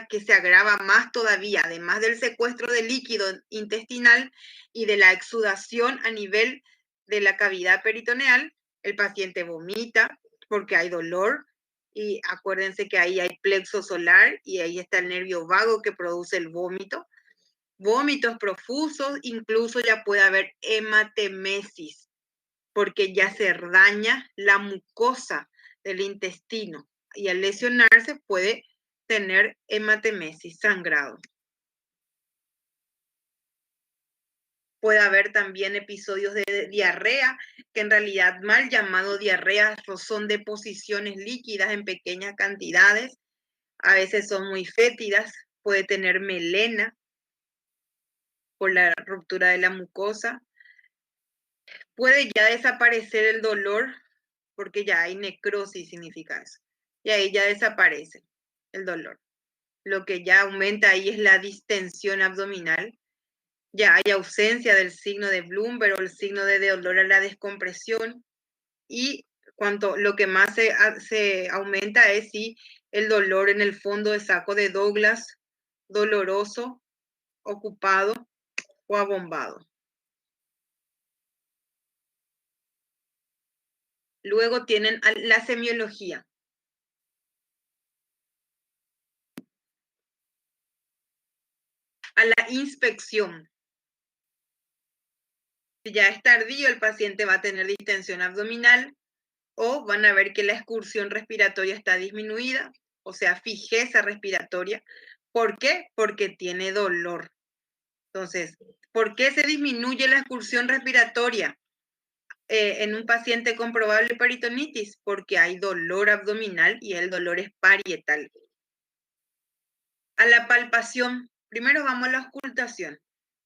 que se agrava más todavía, además del secuestro de líquido intestinal y de la exudación a nivel de la cavidad peritoneal, el paciente vomita porque hay dolor, y acuérdense que ahí hay plexo solar y ahí está el nervio vago que produce el vómito. Vómitos profusos, incluso ya puede haber hematemesis, porque ya se daña la mucosa del intestino y al lesionarse puede tener hematemesis, sangrado. Puede haber también episodios de diarrea, que en realidad mal llamado diarrea son deposiciones líquidas en pequeñas cantidades, a veces son muy fétidas, puede tener melena por la ruptura de la mucosa, puede ya desaparecer el dolor, porque ya hay necrosis, significa eso, y ahí ya desaparece el dolor. Lo que ya aumenta ahí es la distensión abdominal, ya hay ausencia del signo de Bloomberg o el signo de dolor a la descompresión, y lo que más se aumenta es si el dolor en el fondo de saco de Douglas, doloroso, ocupado o abombado. Luego tienen la semiología. A la inspección. Si ya es tardío, el paciente va a tener distensión abdominal o van a ver que la excursión respiratoria está disminuida, o sea, fijeza respiratoria. ¿Por qué? Porque tiene dolor. Entonces, ¿por qué se disminuye la excursión respiratoria en un paciente con probable peritonitis? Porque hay dolor abdominal y el dolor es parietal. A la palpación, primero vamos a la auscultación.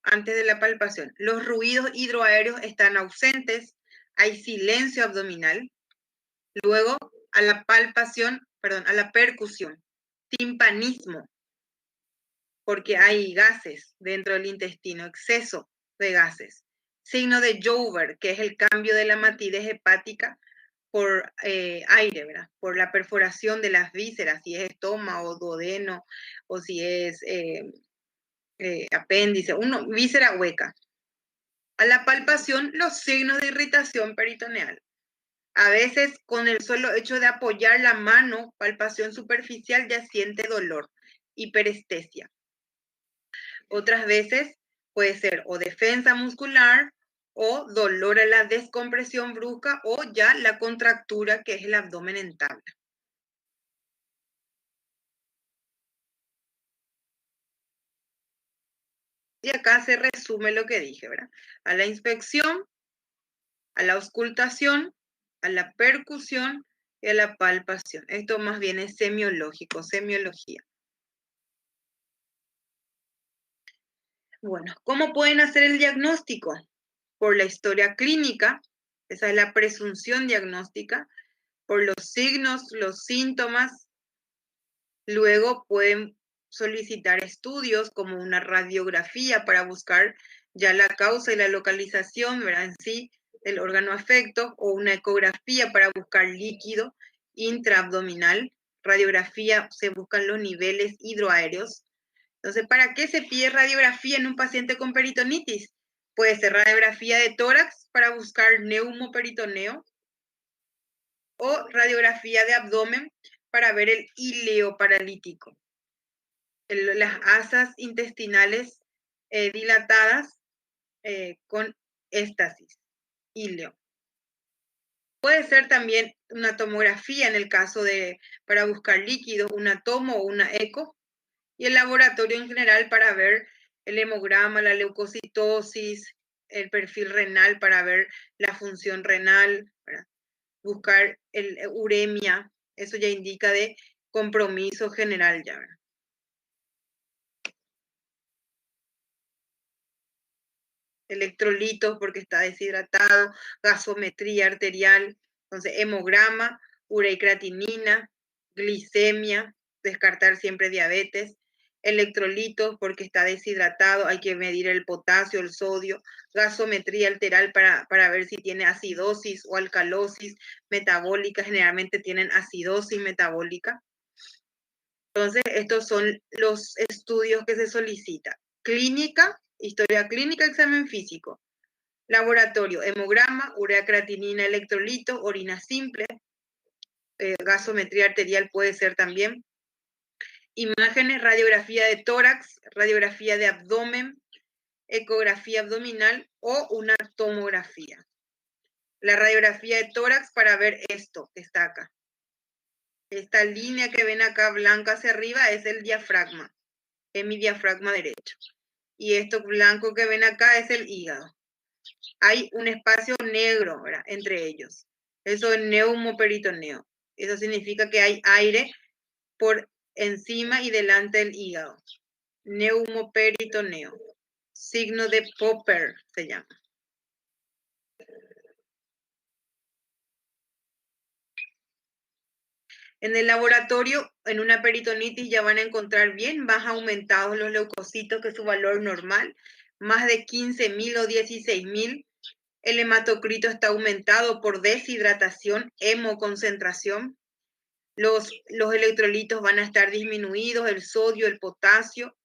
Antes de la palpación, los ruidos hidroaéreos están ausentes, hay silencio abdominal, Luego, a la palpación, perdón, a la percusión, timpanismo, porque hay gases dentro del intestino, exceso de gases. Signo de Joubert, que es el cambio de la matidez hepática por aire, ¿verdad? Por la perforación de las vísceras, si es estómago, duodeno, o si es apéndice, víscera hueca. A la palpación, los signos de irritación peritoneal. A veces, con el solo hecho de apoyar la mano, palpación superficial, ya siente dolor, hiperestesia. Otras veces puede ser o defensa muscular o dolor a la descompresión brusca o ya la contractura, que es el abdomen en tabla. Y acá se resume lo que dije, ¿verdad? A la inspección, a la auscultación, a la percusión y a la palpación. Esto más bien es semiológico, semiología. Bueno, ¿cómo pueden hacer el diagnóstico? Por la historia clínica, esa es la presunción diagnóstica, por los signos, los síntomas. Luego pueden solicitar estudios como una radiografía para buscar ya la causa y la localización, ¿verdad? En sí, del órgano afecto, o una ecografía para buscar líquido intraabdominal. Radiografía, se buscan los niveles hidroaéreos. Entonces, ¿para qué se pide radiografía en un paciente con peritonitis? Puede ser radiografía de tórax para buscar neumoperitoneo o radiografía de abdomen para ver el íleo paralítico. Las asas intestinales dilatadas con éstasis, íleo. Puede ser también una tomografía en el caso de, para buscar líquidos, una tomo o una eco, y el laboratorio en general para ver el hemograma, la leucocitosis, el perfil renal para ver la función renal, ¿verdad? Buscar el uremia, eso ya indica de compromiso general ya, ¿verdad? Electrolitos porque está deshidratado, gasometría arterial, entonces hemograma, ureacreatinina, glicemia, descartar siempre diabetes, electrolitos porque está deshidratado, hay que medir el potasio, el sodio, gasometría arterial para ver si tiene acidosis o alcalosis metabólica, generalmente tienen acidosis metabólica. Entonces, estos son los estudios que se solicitan. Clínica, historia clínica, examen físico. Laboratorio, hemograma, ureacreatinina, electrolitos, orina simple, gasometría arterial puede ser también. Imágenes, radiografía de tórax, radiografía de abdomen, ecografía abdominal o una tomografía. La radiografía de tórax para ver esto que está acá. Esta línea que ven acá blanca hacia arriba es el diafragma, es mi diafragma derecho. Y esto blanco que ven acá es el hígado. Hay un espacio negro, ¿verdad?, entre ellos. Eso es neumoperitoneo. Eso significa que hay aire por encima y delante del hígado. Neumoperitoneo. Signo de Popper se llama. En el laboratorio, en una peritonitis ya van a encontrar bien más aumentados los leucocitos que su valor normal, más de 15.000 o 16.000. El hematocrito está aumentado por deshidratación, hemoconcentración. Los electrolitos van a estar disminuidos, el sodio, el potasio.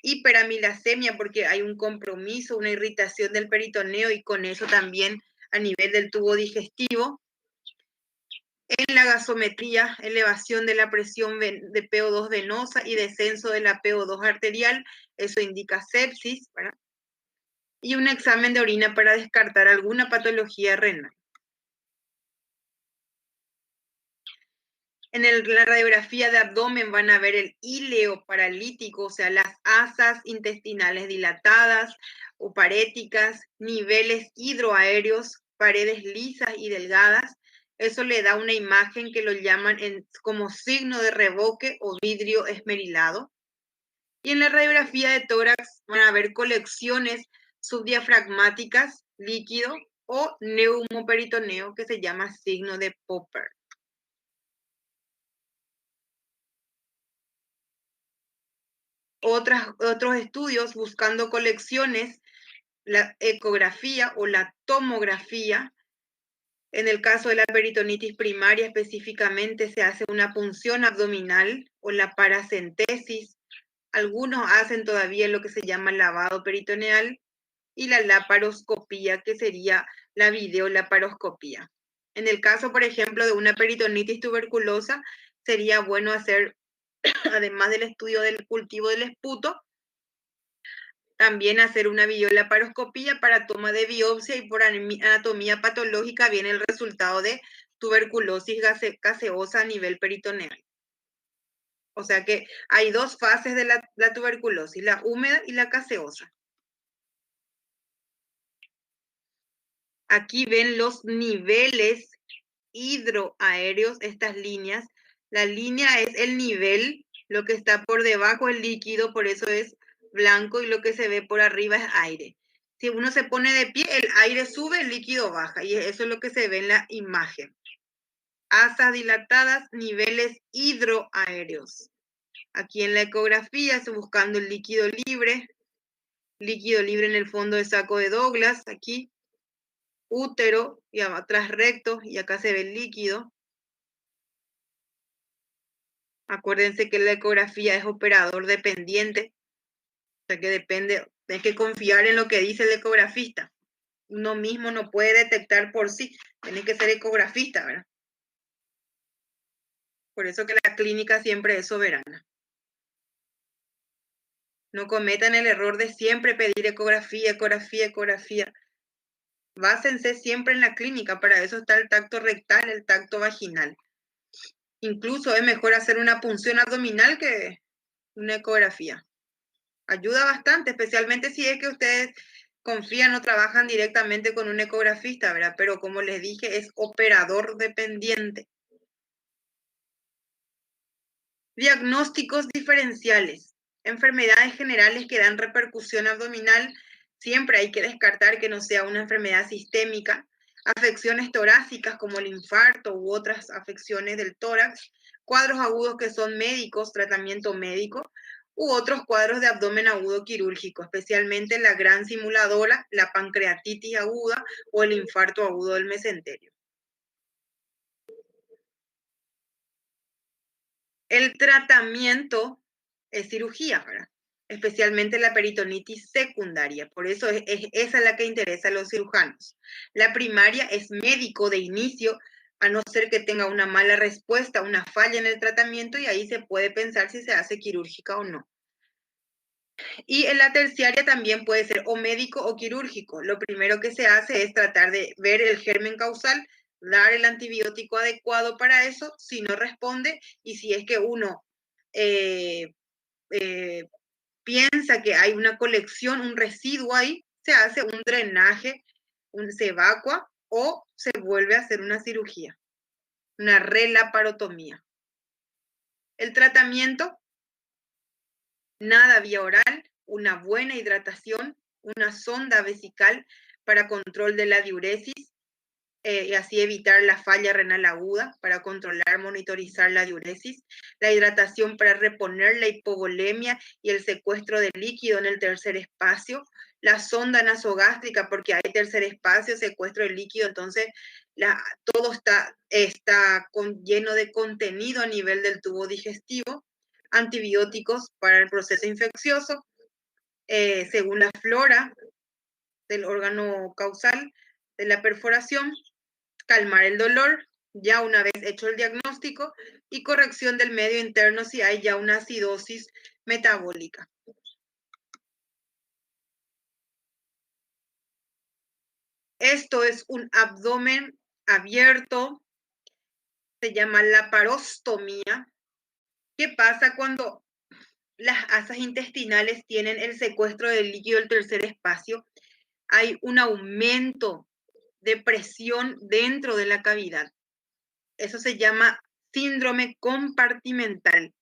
Hiperamilasemia porque hay un compromiso, una irritación del peritoneo y con eso también a nivel del tubo digestivo. En la gasometría, elevación de la presión de PO2 venosa y descenso de la PO2 arterial, eso indica sepsis, ¿verdad? Y un examen de orina para descartar alguna patología renal. En la radiografía de abdomen van a ver el íleo paralítico, o sea, las asas intestinales dilatadas o paréticas, niveles hidroaéreos, paredes lisas y delgadas. Eso le da una imagen que lo llaman como signo de revoque o vidrio esmerilado. Y en la radiografía de tórax van a ver colecciones subdiafragmáticas, líquido o neumoperitoneo, que se llama signo de Popper. Otros estudios buscando colecciones, la ecografía o la tomografía. En el caso de la peritonitis primaria específicamente se hace una punción abdominal o la paracentesis. Algunos hacen todavía lo que se llama lavado peritoneal y la laparoscopía, que sería la videolaparoscopía. En el caso, por ejemplo, de una peritonitis tuberculosa, sería bueno hacer, además del estudio del cultivo del esputo, también hacer una videolaparoscopía para toma de biopsia, y por anatomía patológica viene el resultado de tuberculosis gaseosa a nivel peritoneal. O sea que hay dos fases de la tuberculosis, la húmeda y la gaseosa. Aquí ven los niveles hidroaéreos, estas líneas. La línea es el nivel, lo que está por debajo es líquido, por eso es blanco, y lo que se ve por arriba es aire. Si uno se pone de pie, el aire sube, el líquido baja, y eso es lo que se ve en la imagen. Asas dilatadas, niveles hidroaéreos. Aquí en la ecografía estoy buscando el líquido libre en el fondo de saco de Douglas, aquí, útero, y atrás recto, y acá se ve el líquido. Acuérdense que la ecografía es operador dependiente, o sea que depende, hay que confiar en lo que dice el ecografista. Uno mismo no puede detectar por sí, tiene que ser ecografista, ¿verdad? Por eso que la clínica siempre es soberana. No cometan el error de siempre pedir ecografía. Básense siempre en la clínica, para eso está el tacto rectal, el tacto vaginal. Incluso es mejor hacer una punción abdominal que una ecografía. Ayuda bastante, especialmente si es que ustedes confían o trabajan directamente con un ecografista, ¿verdad? Pero como les dije, es operador dependiente. Diagnósticos diferenciales. Enfermedades generales que dan repercusión abdominal. Siempre hay que descartar que no sea una enfermedad sistémica. Afecciones torácicas como el infarto u otras afecciones del tórax. Cuadros agudos que son médicos, tratamiento médico, u otros cuadros de abdomen agudo quirúrgico, especialmente la gran simuladora, la pancreatitis aguda o el infarto agudo del mesenterio. El tratamiento es cirugía, ¿verdad? Especialmente la peritonitis secundaria. Por eso es esa la que interesa a los cirujanos. La primaria es médico de inicio, a no ser que tenga una mala respuesta, una falla en el tratamiento, y ahí se puede pensar si se hace quirúrgica o no. Y en la terciaria también puede ser o médico o quirúrgico. Lo primero que se hace es tratar de ver el germen causal, dar el antibiótico adecuado para eso, si no responde, y si es que uno piensa que hay una colección, un residuo ahí, se hace un drenaje, se evacua o se vuelve a hacer una cirugía, una relaparotomía. El tratamiento, nada vía oral, una buena hidratación, una sonda vesical para control de la diuresis, y así evitar la falla renal aguda, para controlar, monitorizar la diuresis, la hidratación para reponer la hipovolemia y el secuestro de líquido en el tercer espacio, la sonda nasogástrica, porque hay tercer espacio, secuestro de líquido, entonces todo está lleno de contenido a nivel del tubo digestivo, antibióticos para el proceso infeccioso, según la flora del órgano causal de la perforación, calmar el dolor ya una vez hecho el diagnóstico, y corrección del medio interno si hay ya una acidosis metabólica. Esto es un abdomen abierto, se llama laparostomía. ¿Qué pasa cuando las asas intestinales tienen el secuestro del líquido del tercer espacio? Hay un aumento de presión dentro de la cavidad. Eso se llama síndrome compartimental.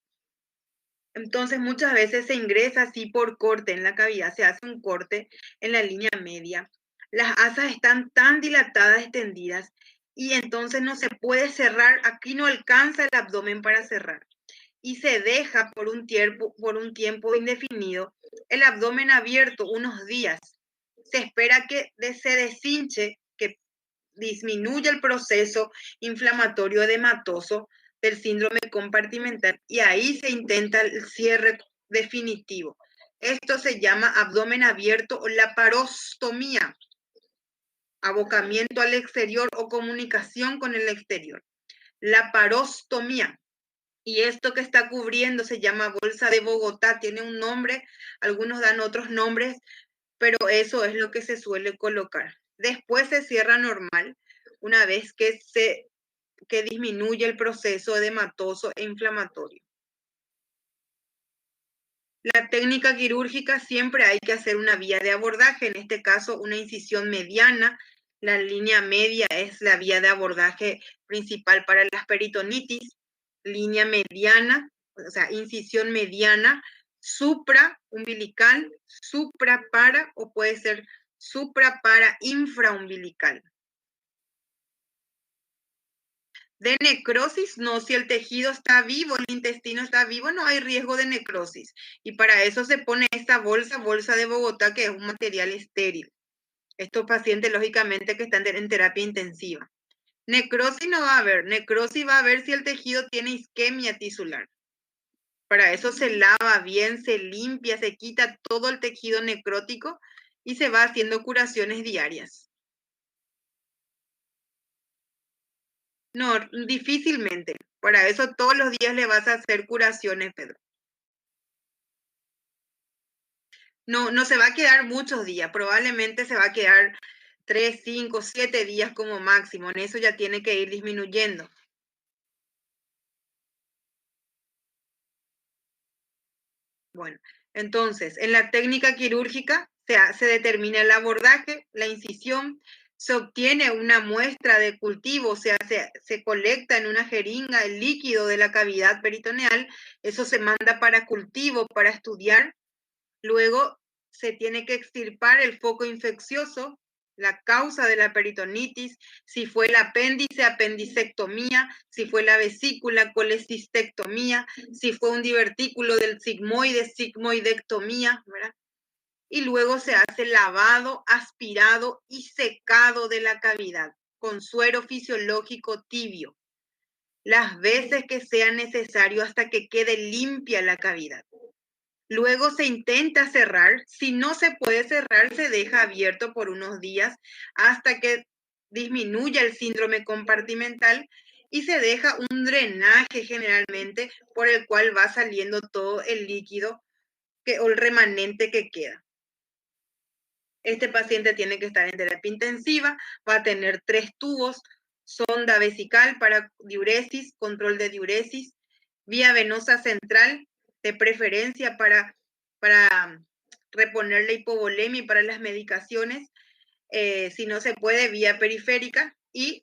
Entonces muchas veces se ingresa así por corte en la cavidad, se hace un corte en la línea media. Las asas están tan dilatadas, extendidas, y entonces no se puede cerrar, aquí no alcanza el abdomen para cerrar. y se deja por un tiempo indefinido el abdomen abierto unos días. Se espera que se deshinche, que disminuya el proceso inflamatorio edematoso del síndrome compartimental y ahí se intenta el cierre definitivo. Esto se llama abdomen abierto o laparostomía, abocamiento al exterior o comunicación con el exterior. Laparostomía. Y esto que está cubriendo se llama bolsa de Bogotá, tiene un nombre, algunos dan otros nombres, pero eso es lo que se suele colocar. Después se cierra normal, una vez que disminuye el proceso edematoso e inflamatorio. La técnica quirúrgica siempre hay que hacer una vía de abordaje, en este caso una incisión mediana. La línea media es la vía de abordaje principal para las peritonitis. Línea mediana, o sea, incisión mediana, supraumbilical, suprapara o puede ser suprapara infraumbilical. De necrosis, no, si el tejido está vivo, el intestino está vivo, no hay riesgo de necrosis. Y para eso se pone esta bolsa de Bogotá, que es un material estéril. Estos pacientes, lógicamente, que están en terapia intensiva. Necrosis no va a haber, necrosis va a haber si el tejido tiene isquemia tisular. Para eso se lava bien, se limpia, se quita todo el tejido necrótico y se va haciendo curaciones diarias. No, difícilmente. Para eso todos los días le vas a hacer curaciones, Pedro. No, no se va a quedar muchos días, probablemente se va a quedar 3, 5, 7 días como máximo. En eso ya tiene que ir disminuyendo. Bueno, entonces, en la técnica quirúrgica se determina el abordaje, la incisión, se obtiene una muestra de cultivo, o sea, se colecta en una jeringa el líquido de la cavidad peritoneal, eso se manda para cultivo, para estudiar. Luego se tiene que extirpar el foco infeccioso, la causa de la peritonitis, si fue el apéndice, apendicectomía, si fue la vesícula, colecistectomía, si fue un divertículo del sigmoide, sigmoidectomía, ¿verdad? Y luego se hace lavado, aspirado y secado de la cavidad con suero fisiológico tibio, las veces que sea necesario hasta que quede limpia la cavidad. Luego se intenta cerrar. Si no se puede cerrar, se deja abierto por unos días hasta que disminuya el síndrome compartimental y se deja un drenaje generalmente por el cual va saliendo todo el líquido o el remanente que queda. Este paciente tiene que estar en terapia intensiva, va a tener 3 tubos, sonda vesical para diuresis, control de diuresis, vía venosa central, de preferencia para reponer la hipovolemia y para las medicaciones, si no se puede, vía periférica y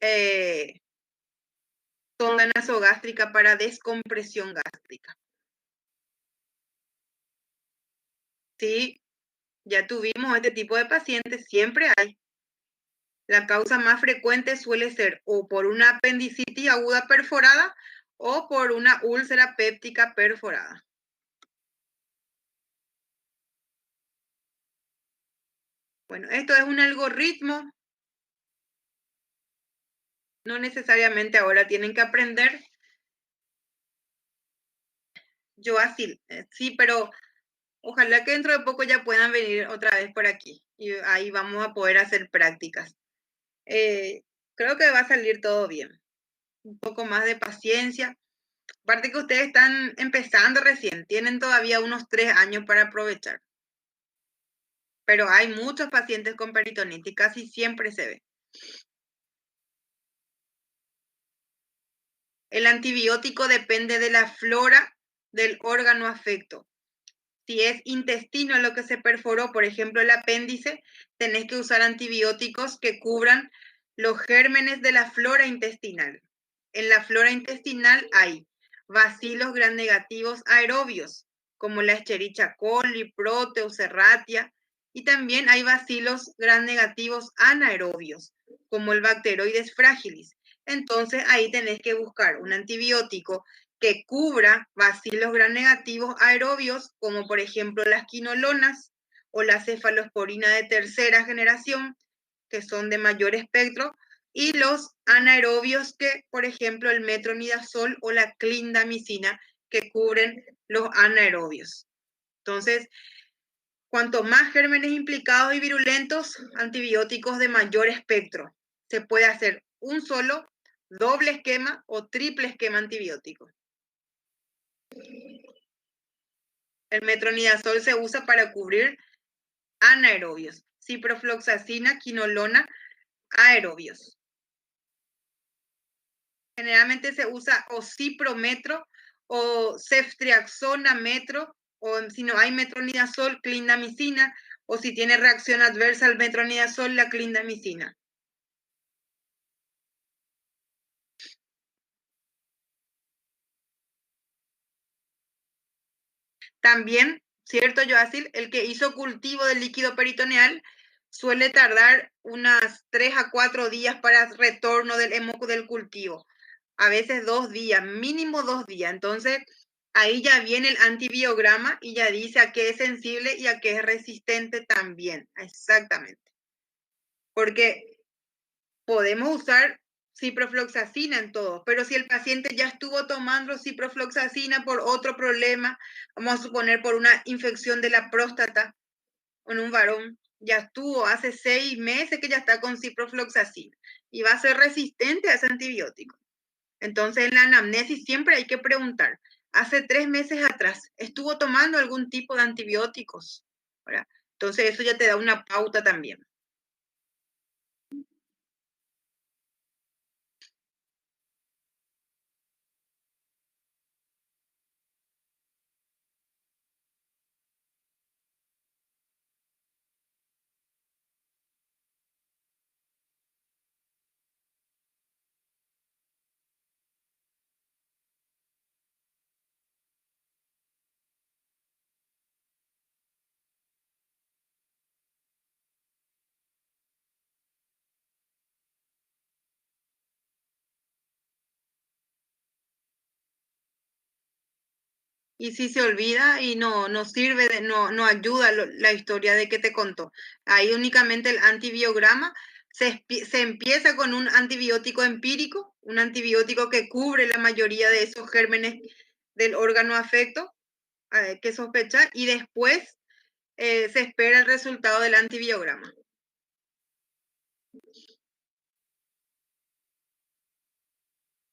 sonda nasogástrica para descompresión gástrica. Sí, ya tuvimos este tipo de pacientes, siempre hay. La causa más frecuente suele ser o por una apendicitis aguda perforada o por una úlcera péptica perforada. Bueno, esto es un algoritmo. No necesariamente ahora tienen que aprender. Yo así, sí, pero ojalá que dentro de poco ya puedan venir otra vez por aquí y ahí vamos a poder hacer prácticas. Creo que va a salir todo bien. Un poco más de paciencia. Aparte que ustedes están empezando recién, tienen todavía unos 3 años para aprovechar. Pero hay muchos pacientes con peritonitis, casi siempre se ve. El antibiótico depende de la flora del órgano afecto. Si es intestino lo que se perforó, por ejemplo el apéndice, tenés que usar antibióticos que cubran los gérmenes de la flora intestinal. En la flora intestinal hay bacilos gram negativos aerobios, como la Escherichia coli, Proteus, Serratia, y también hay bacilos gram negativos anaerobios, como el Bacteroides fragilis. Entonces ahí tenés que buscar un antibiótico que cubra bacilos gram negativos aerobios, como por ejemplo las quinolonas o la cefalosporina de tercera generación, que son de mayor espectro, y los anaerobios, que por ejemplo el metronidazol o la clindamicina, que cubren los anaerobios. Entonces, cuanto más gérmenes implicados y virulentos, antibióticos de mayor espectro. Se puede hacer un solo, doble esquema o triple esquema antibiótico. El metronidazol se usa para cubrir anaerobios, ciprofloxacina, quinolona, aerobios. Generalmente se usa o ciprometro o ceftriaxona metro, o si no hay metronidazol, clindamicina, o si tiene reacción adversa al metronidazol, la clindamicina. También, cierto, Joacil, el que hizo cultivo del líquido peritoneal suele tardar unas 3 a 4 días para retorno del hemoco del cultivo. A veces 2 días, mínimo 2 días. Entonces, ahí ya viene el antibiograma y ya dice a qué es sensible y a qué es resistente también. Exactamente. Porque podemos usar ciprofloxacina en todo, pero si el paciente ya estuvo tomando ciprofloxacina por otro problema, vamos a suponer por una infección de la próstata en un varón, ya estuvo hace 6 meses que ya está con ciprofloxacina y va a ser resistente a ese antibiótico. Entonces, en la anamnesis siempre hay que preguntar, hace 3 meses atrás, ¿estuvo tomando algún tipo de antibióticos? ¿Verdad? Entonces, eso ya te da una pauta también. Y si se olvida y no sirve, no ayuda la historia de que te contó. Ahí únicamente el antibiograma se empieza con un antibiótico empírico, un antibiótico que cubre la mayoría de esos gérmenes del órgano afecto que sospecha, y después se espera el resultado del antibiograma.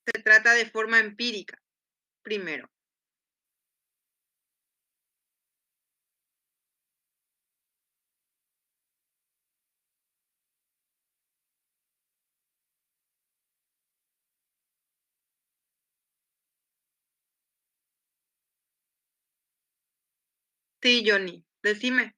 Se trata de forma empírica, primero. Sí, Johnny, decime.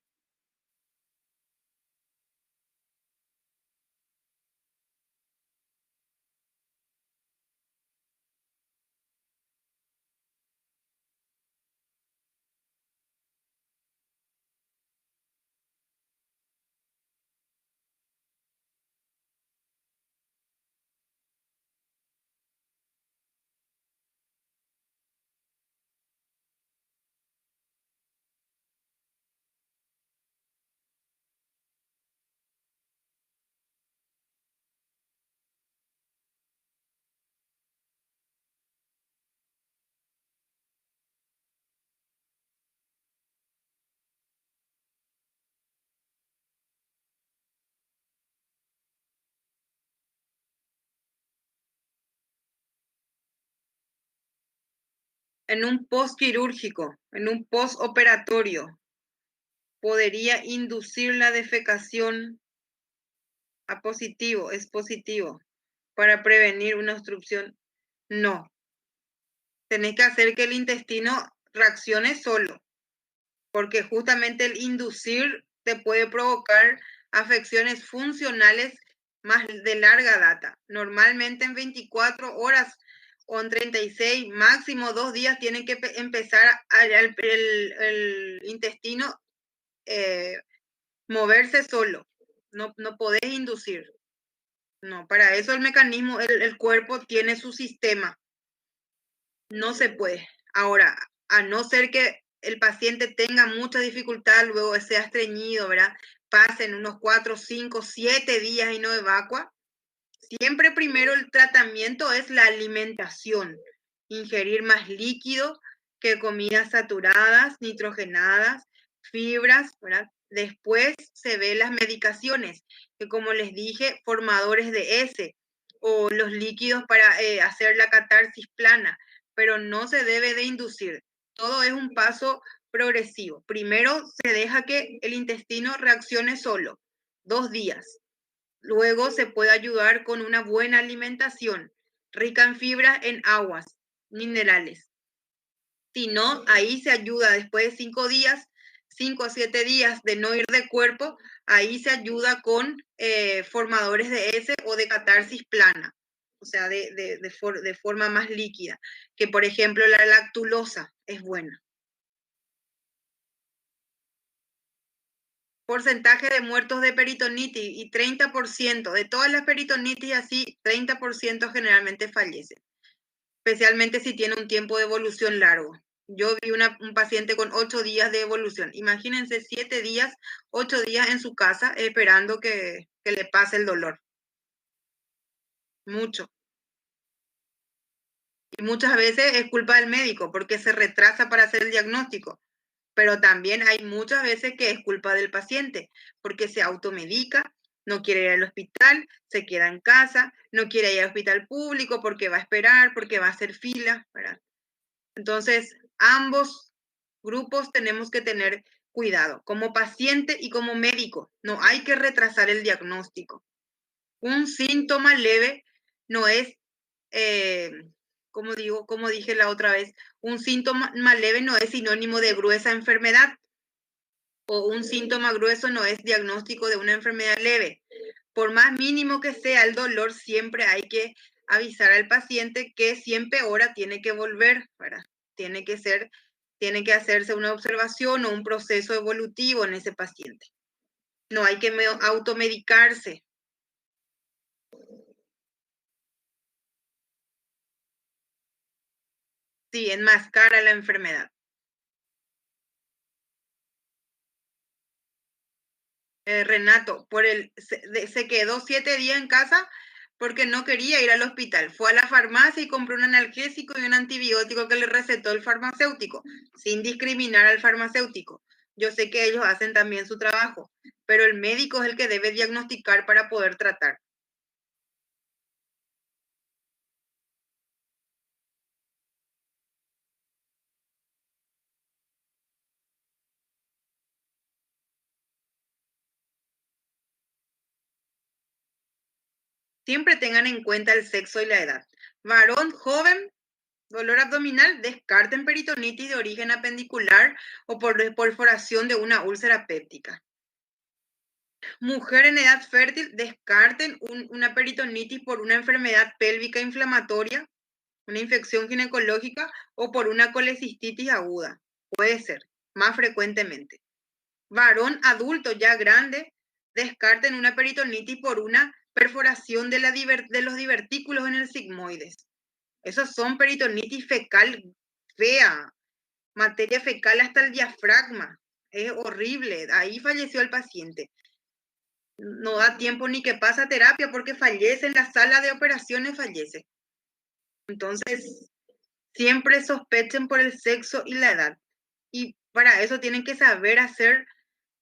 En un postquirúrgico, en un postoperatorio, podría inducir la defecación a positivo, es positivo, para prevenir una obstrucción. No, tenés que hacer que el intestino reaccione solo, porque justamente el inducir te puede provocar afecciones funcionales más de larga data. Normalmente en 24 horas o en 36, máximo 2 días, tienen que empezar el intestino moverse solo. No podés inducir. No, para eso el mecanismo, el cuerpo tiene su sistema no se puede. Ahora, a no ser que el paciente tenga mucha dificultad, luego sea estreñido, ¿verdad? Pasen unos 4, 5, 7 días y no evacua. Siempre primero el tratamiento es la alimentación, ingerir más líquido que comidas saturadas, nitrogenadas, fibras, ¿verdad? Después se ven las medicaciones, que como les dije, formadores de S o los líquidos para hacer la catarsis plana, pero no se debe de inducir. Todo es un paso progresivo. Primero se deja que el intestino reaccione solo, 2 días. Luego se puede ayudar con una buena alimentación, rica en fibras, en aguas, minerales. Si no, ahí se ayuda después de 5 días, 5 a 7 días de no ir de cuerpo, ahí se ayuda con formadores de S o de catarsis plana, o sea, de forma más líquida, que por ejemplo la lactulosa es buena. Porcentaje de muertos de peritonitis y 30% de todas las peritonitis así, 30% generalmente fallecen, especialmente si tiene un tiempo de evolución largo. Yo vi un paciente con 8 días de evolución. Imagínense 7 días, 8 días en su casa esperando que le pase el dolor. Mucho. Y muchas veces es culpa del médico porque se retrasa para hacer el diagnóstico. Pero también hay muchas veces que es culpa del paciente porque se automedica, no quiere ir al hospital, se queda en casa, no quiere ir al hospital público porque va a esperar, porque va a hacer fila, ¿verdad? Entonces, ambos grupos tenemos que tener cuidado, como paciente y como médico. No hay que retrasar el diagnóstico. Un síntoma leve no es, como dije la otra vez, un síntoma leve no es sinónimo de gruesa enfermedad, o un síntoma grueso no es diagnóstico de una enfermedad leve. Por más mínimo que sea el dolor, siempre hay que avisar al paciente que si empeora tiene que volver, ¿verdad? Tiene que hacerse una observación o un proceso evolutivo en ese paciente. No hay que automedicarse. Sí, enmascara la enfermedad. Renato, se quedó 7 días en casa porque no quería ir al hospital. Fue a la farmacia y compró un analgésico y un antibiótico que le recetó el farmacéutico, sin discriminar al farmacéutico. Yo sé que ellos hacen también su trabajo, pero el médico es el que debe diagnosticar para poder tratar. Siempre tengan en cuenta el sexo y la edad. Varón joven, dolor abdominal, descarten peritonitis de origen apendicular o por perforación de una úlcera péptica. Mujer en edad fértil, descarten una peritonitis por una enfermedad pélvica inflamatoria, una infección ginecológica o por una colecistitis aguda. Puede ser, más frecuentemente. Varón adulto ya grande, descarten una peritonitis por una perforación de los divertículos en el sigmoides. Esos son peritonitis fecal fea, materia fecal hasta el diafragma. Es horrible. Ahí falleció el paciente. No da tiempo ni que pasa terapia porque fallece en la sala de operaciones, fallece. Entonces, siempre sospechen por el sexo y la edad. Y para eso tienen que saber hacer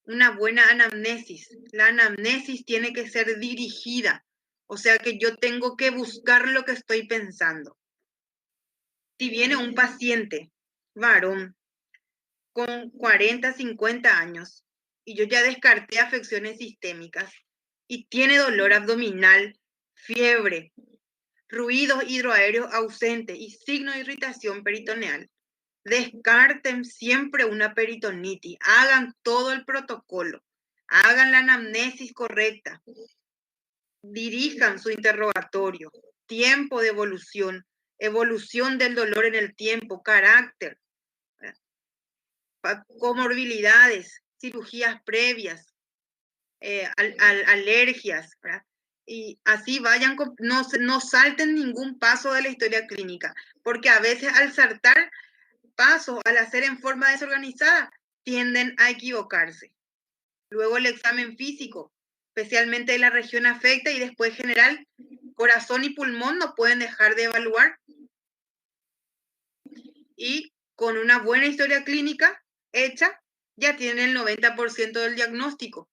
una buena anamnesis. La anamnesis tiene que ser dirigida. O sea que yo tengo que buscar lo que estoy pensando. Si viene un paciente varón con 40, 50 años y yo ya descarté afecciones sistémicas y tiene dolor abdominal, fiebre, ruidos hidroaéreos ausentes y signo de irritación peritoneal, descarten siempre una peritonitis, hagan todo el protocolo, hagan la anamnesis correcta, dirijan su interrogatorio, tiempo de evolución, evolución del dolor en el tiempo, carácter, comorbilidades, cirugías previas, alergias, ¿verdad? y así vayan, no salten ningún paso de la historia clínica, porque a veces al saltar pasos, al hacer en forma desorganizada, tienden a equivocarse. Luego el examen físico, especialmente de la región afecta y después general, corazón y pulmón no pueden dejar de evaluar. Y con una buena historia clínica hecha, ya tienen el 90% del diagnóstico.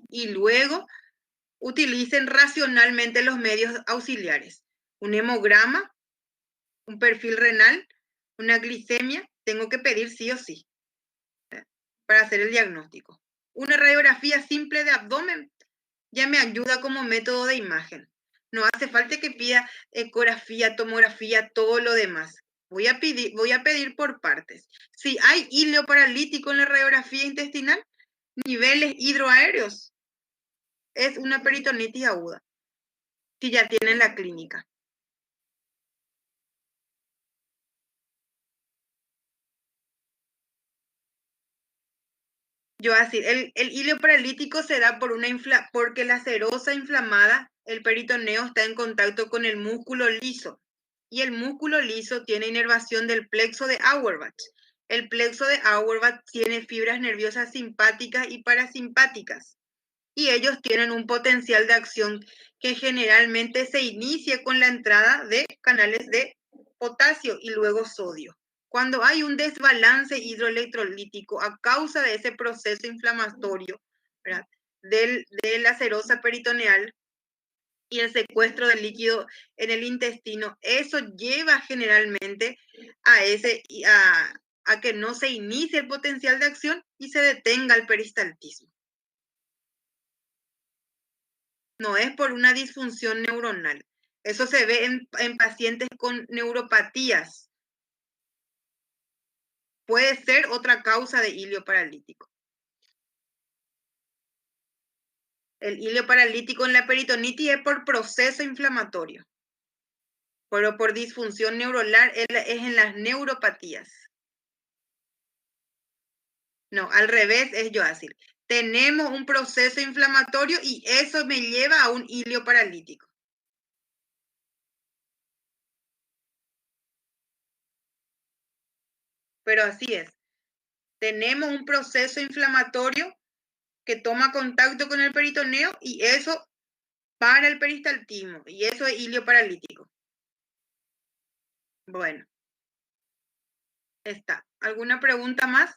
Y luego utilicen racionalmente los medios auxiliares. Un hemograma, un perfil renal, una glicemia, tengo que pedir sí o sí para hacer el diagnóstico. Una radiografía simple de abdomen ya me ayuda como método de imagen. No hace falta que pida ecografía, tomografía, todo lo demás. Voy a pedir por partes. Si hay hilo paralítico en la radiografía intestinal, niveles hidroaéreos, es una peritonitis aguda, si ya tienen la clínica. Yo así, el hilo paralítico se da porque la serosa inflamada, el peritoneo está en contacto con el músculo liso. Y el músculo liso tiene inervación del plexo de Auerbach. El plexo de Auerbach tiene fibras nerviosas simpáticas y parasimpáticas. Y ellos tienen un potencial de acción que generalmente se inicia con la entrada de canales de potasio y luego sodio. Cuando hay un desbalance hidroelectrolítico a causa de ese proceso inflamatorio, ¿verdad?, de la serosa peritoneal y el secuestro del líquido en el intestino, eso lleva generalmente a que no se inicie el potencial de acción y se detenga el peristaltismo. No es por una disfunción neuronal. Eso se ve en pacientes con neuropatías. Puede ser otra causa de hilio paralítico. El hilio paralítico en la peritonitis es por proceso inflamatorio, pero por disfunción neuronal es en las neuropatías. No, al revés es Joacir. Tenemos un proceso inflamatorio y eso me lleva a un hilio paralítico. Pero así es. Tenemos un proceso inflamatorio que toma contacto con el peritoneo y eso para el peristaltismo y eso es hilio paralítico. Bueno, está. ¿Alguna pregunta más?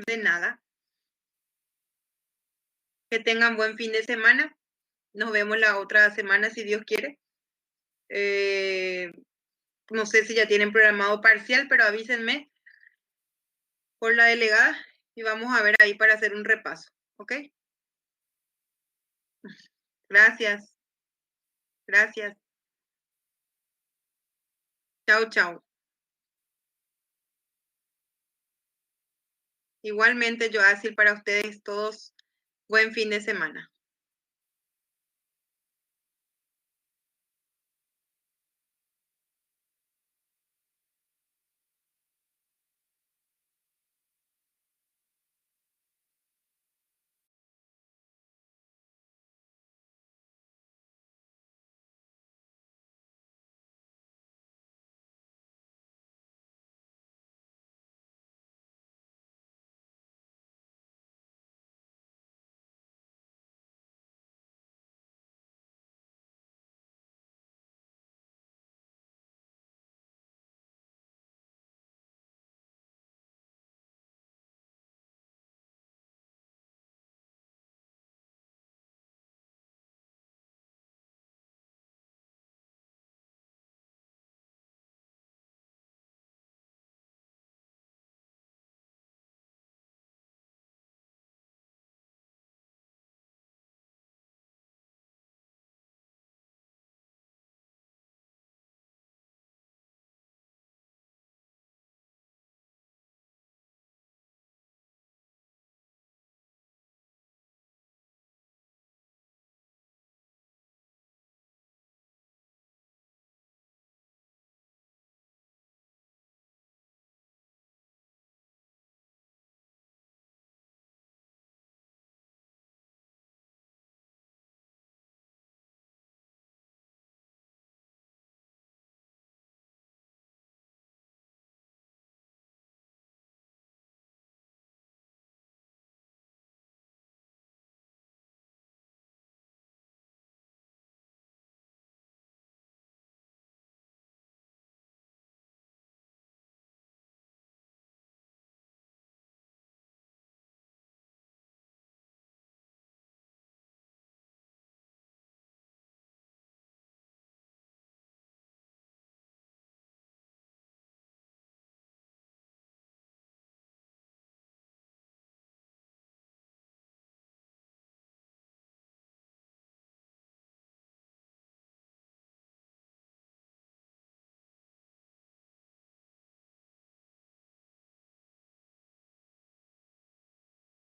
De nada. Que tengan buen fin de semana. Nos vemos la otra semana si Dios quiere. No sé si ya tienen programado parcial, pero avísenme por la delegada y vamos a ver ahí para hacer un repaso. ¿Ok? Gracias. Gracias. Chao, chao. Igualmente, Joacil, para ustedes todos, buen fin de semana.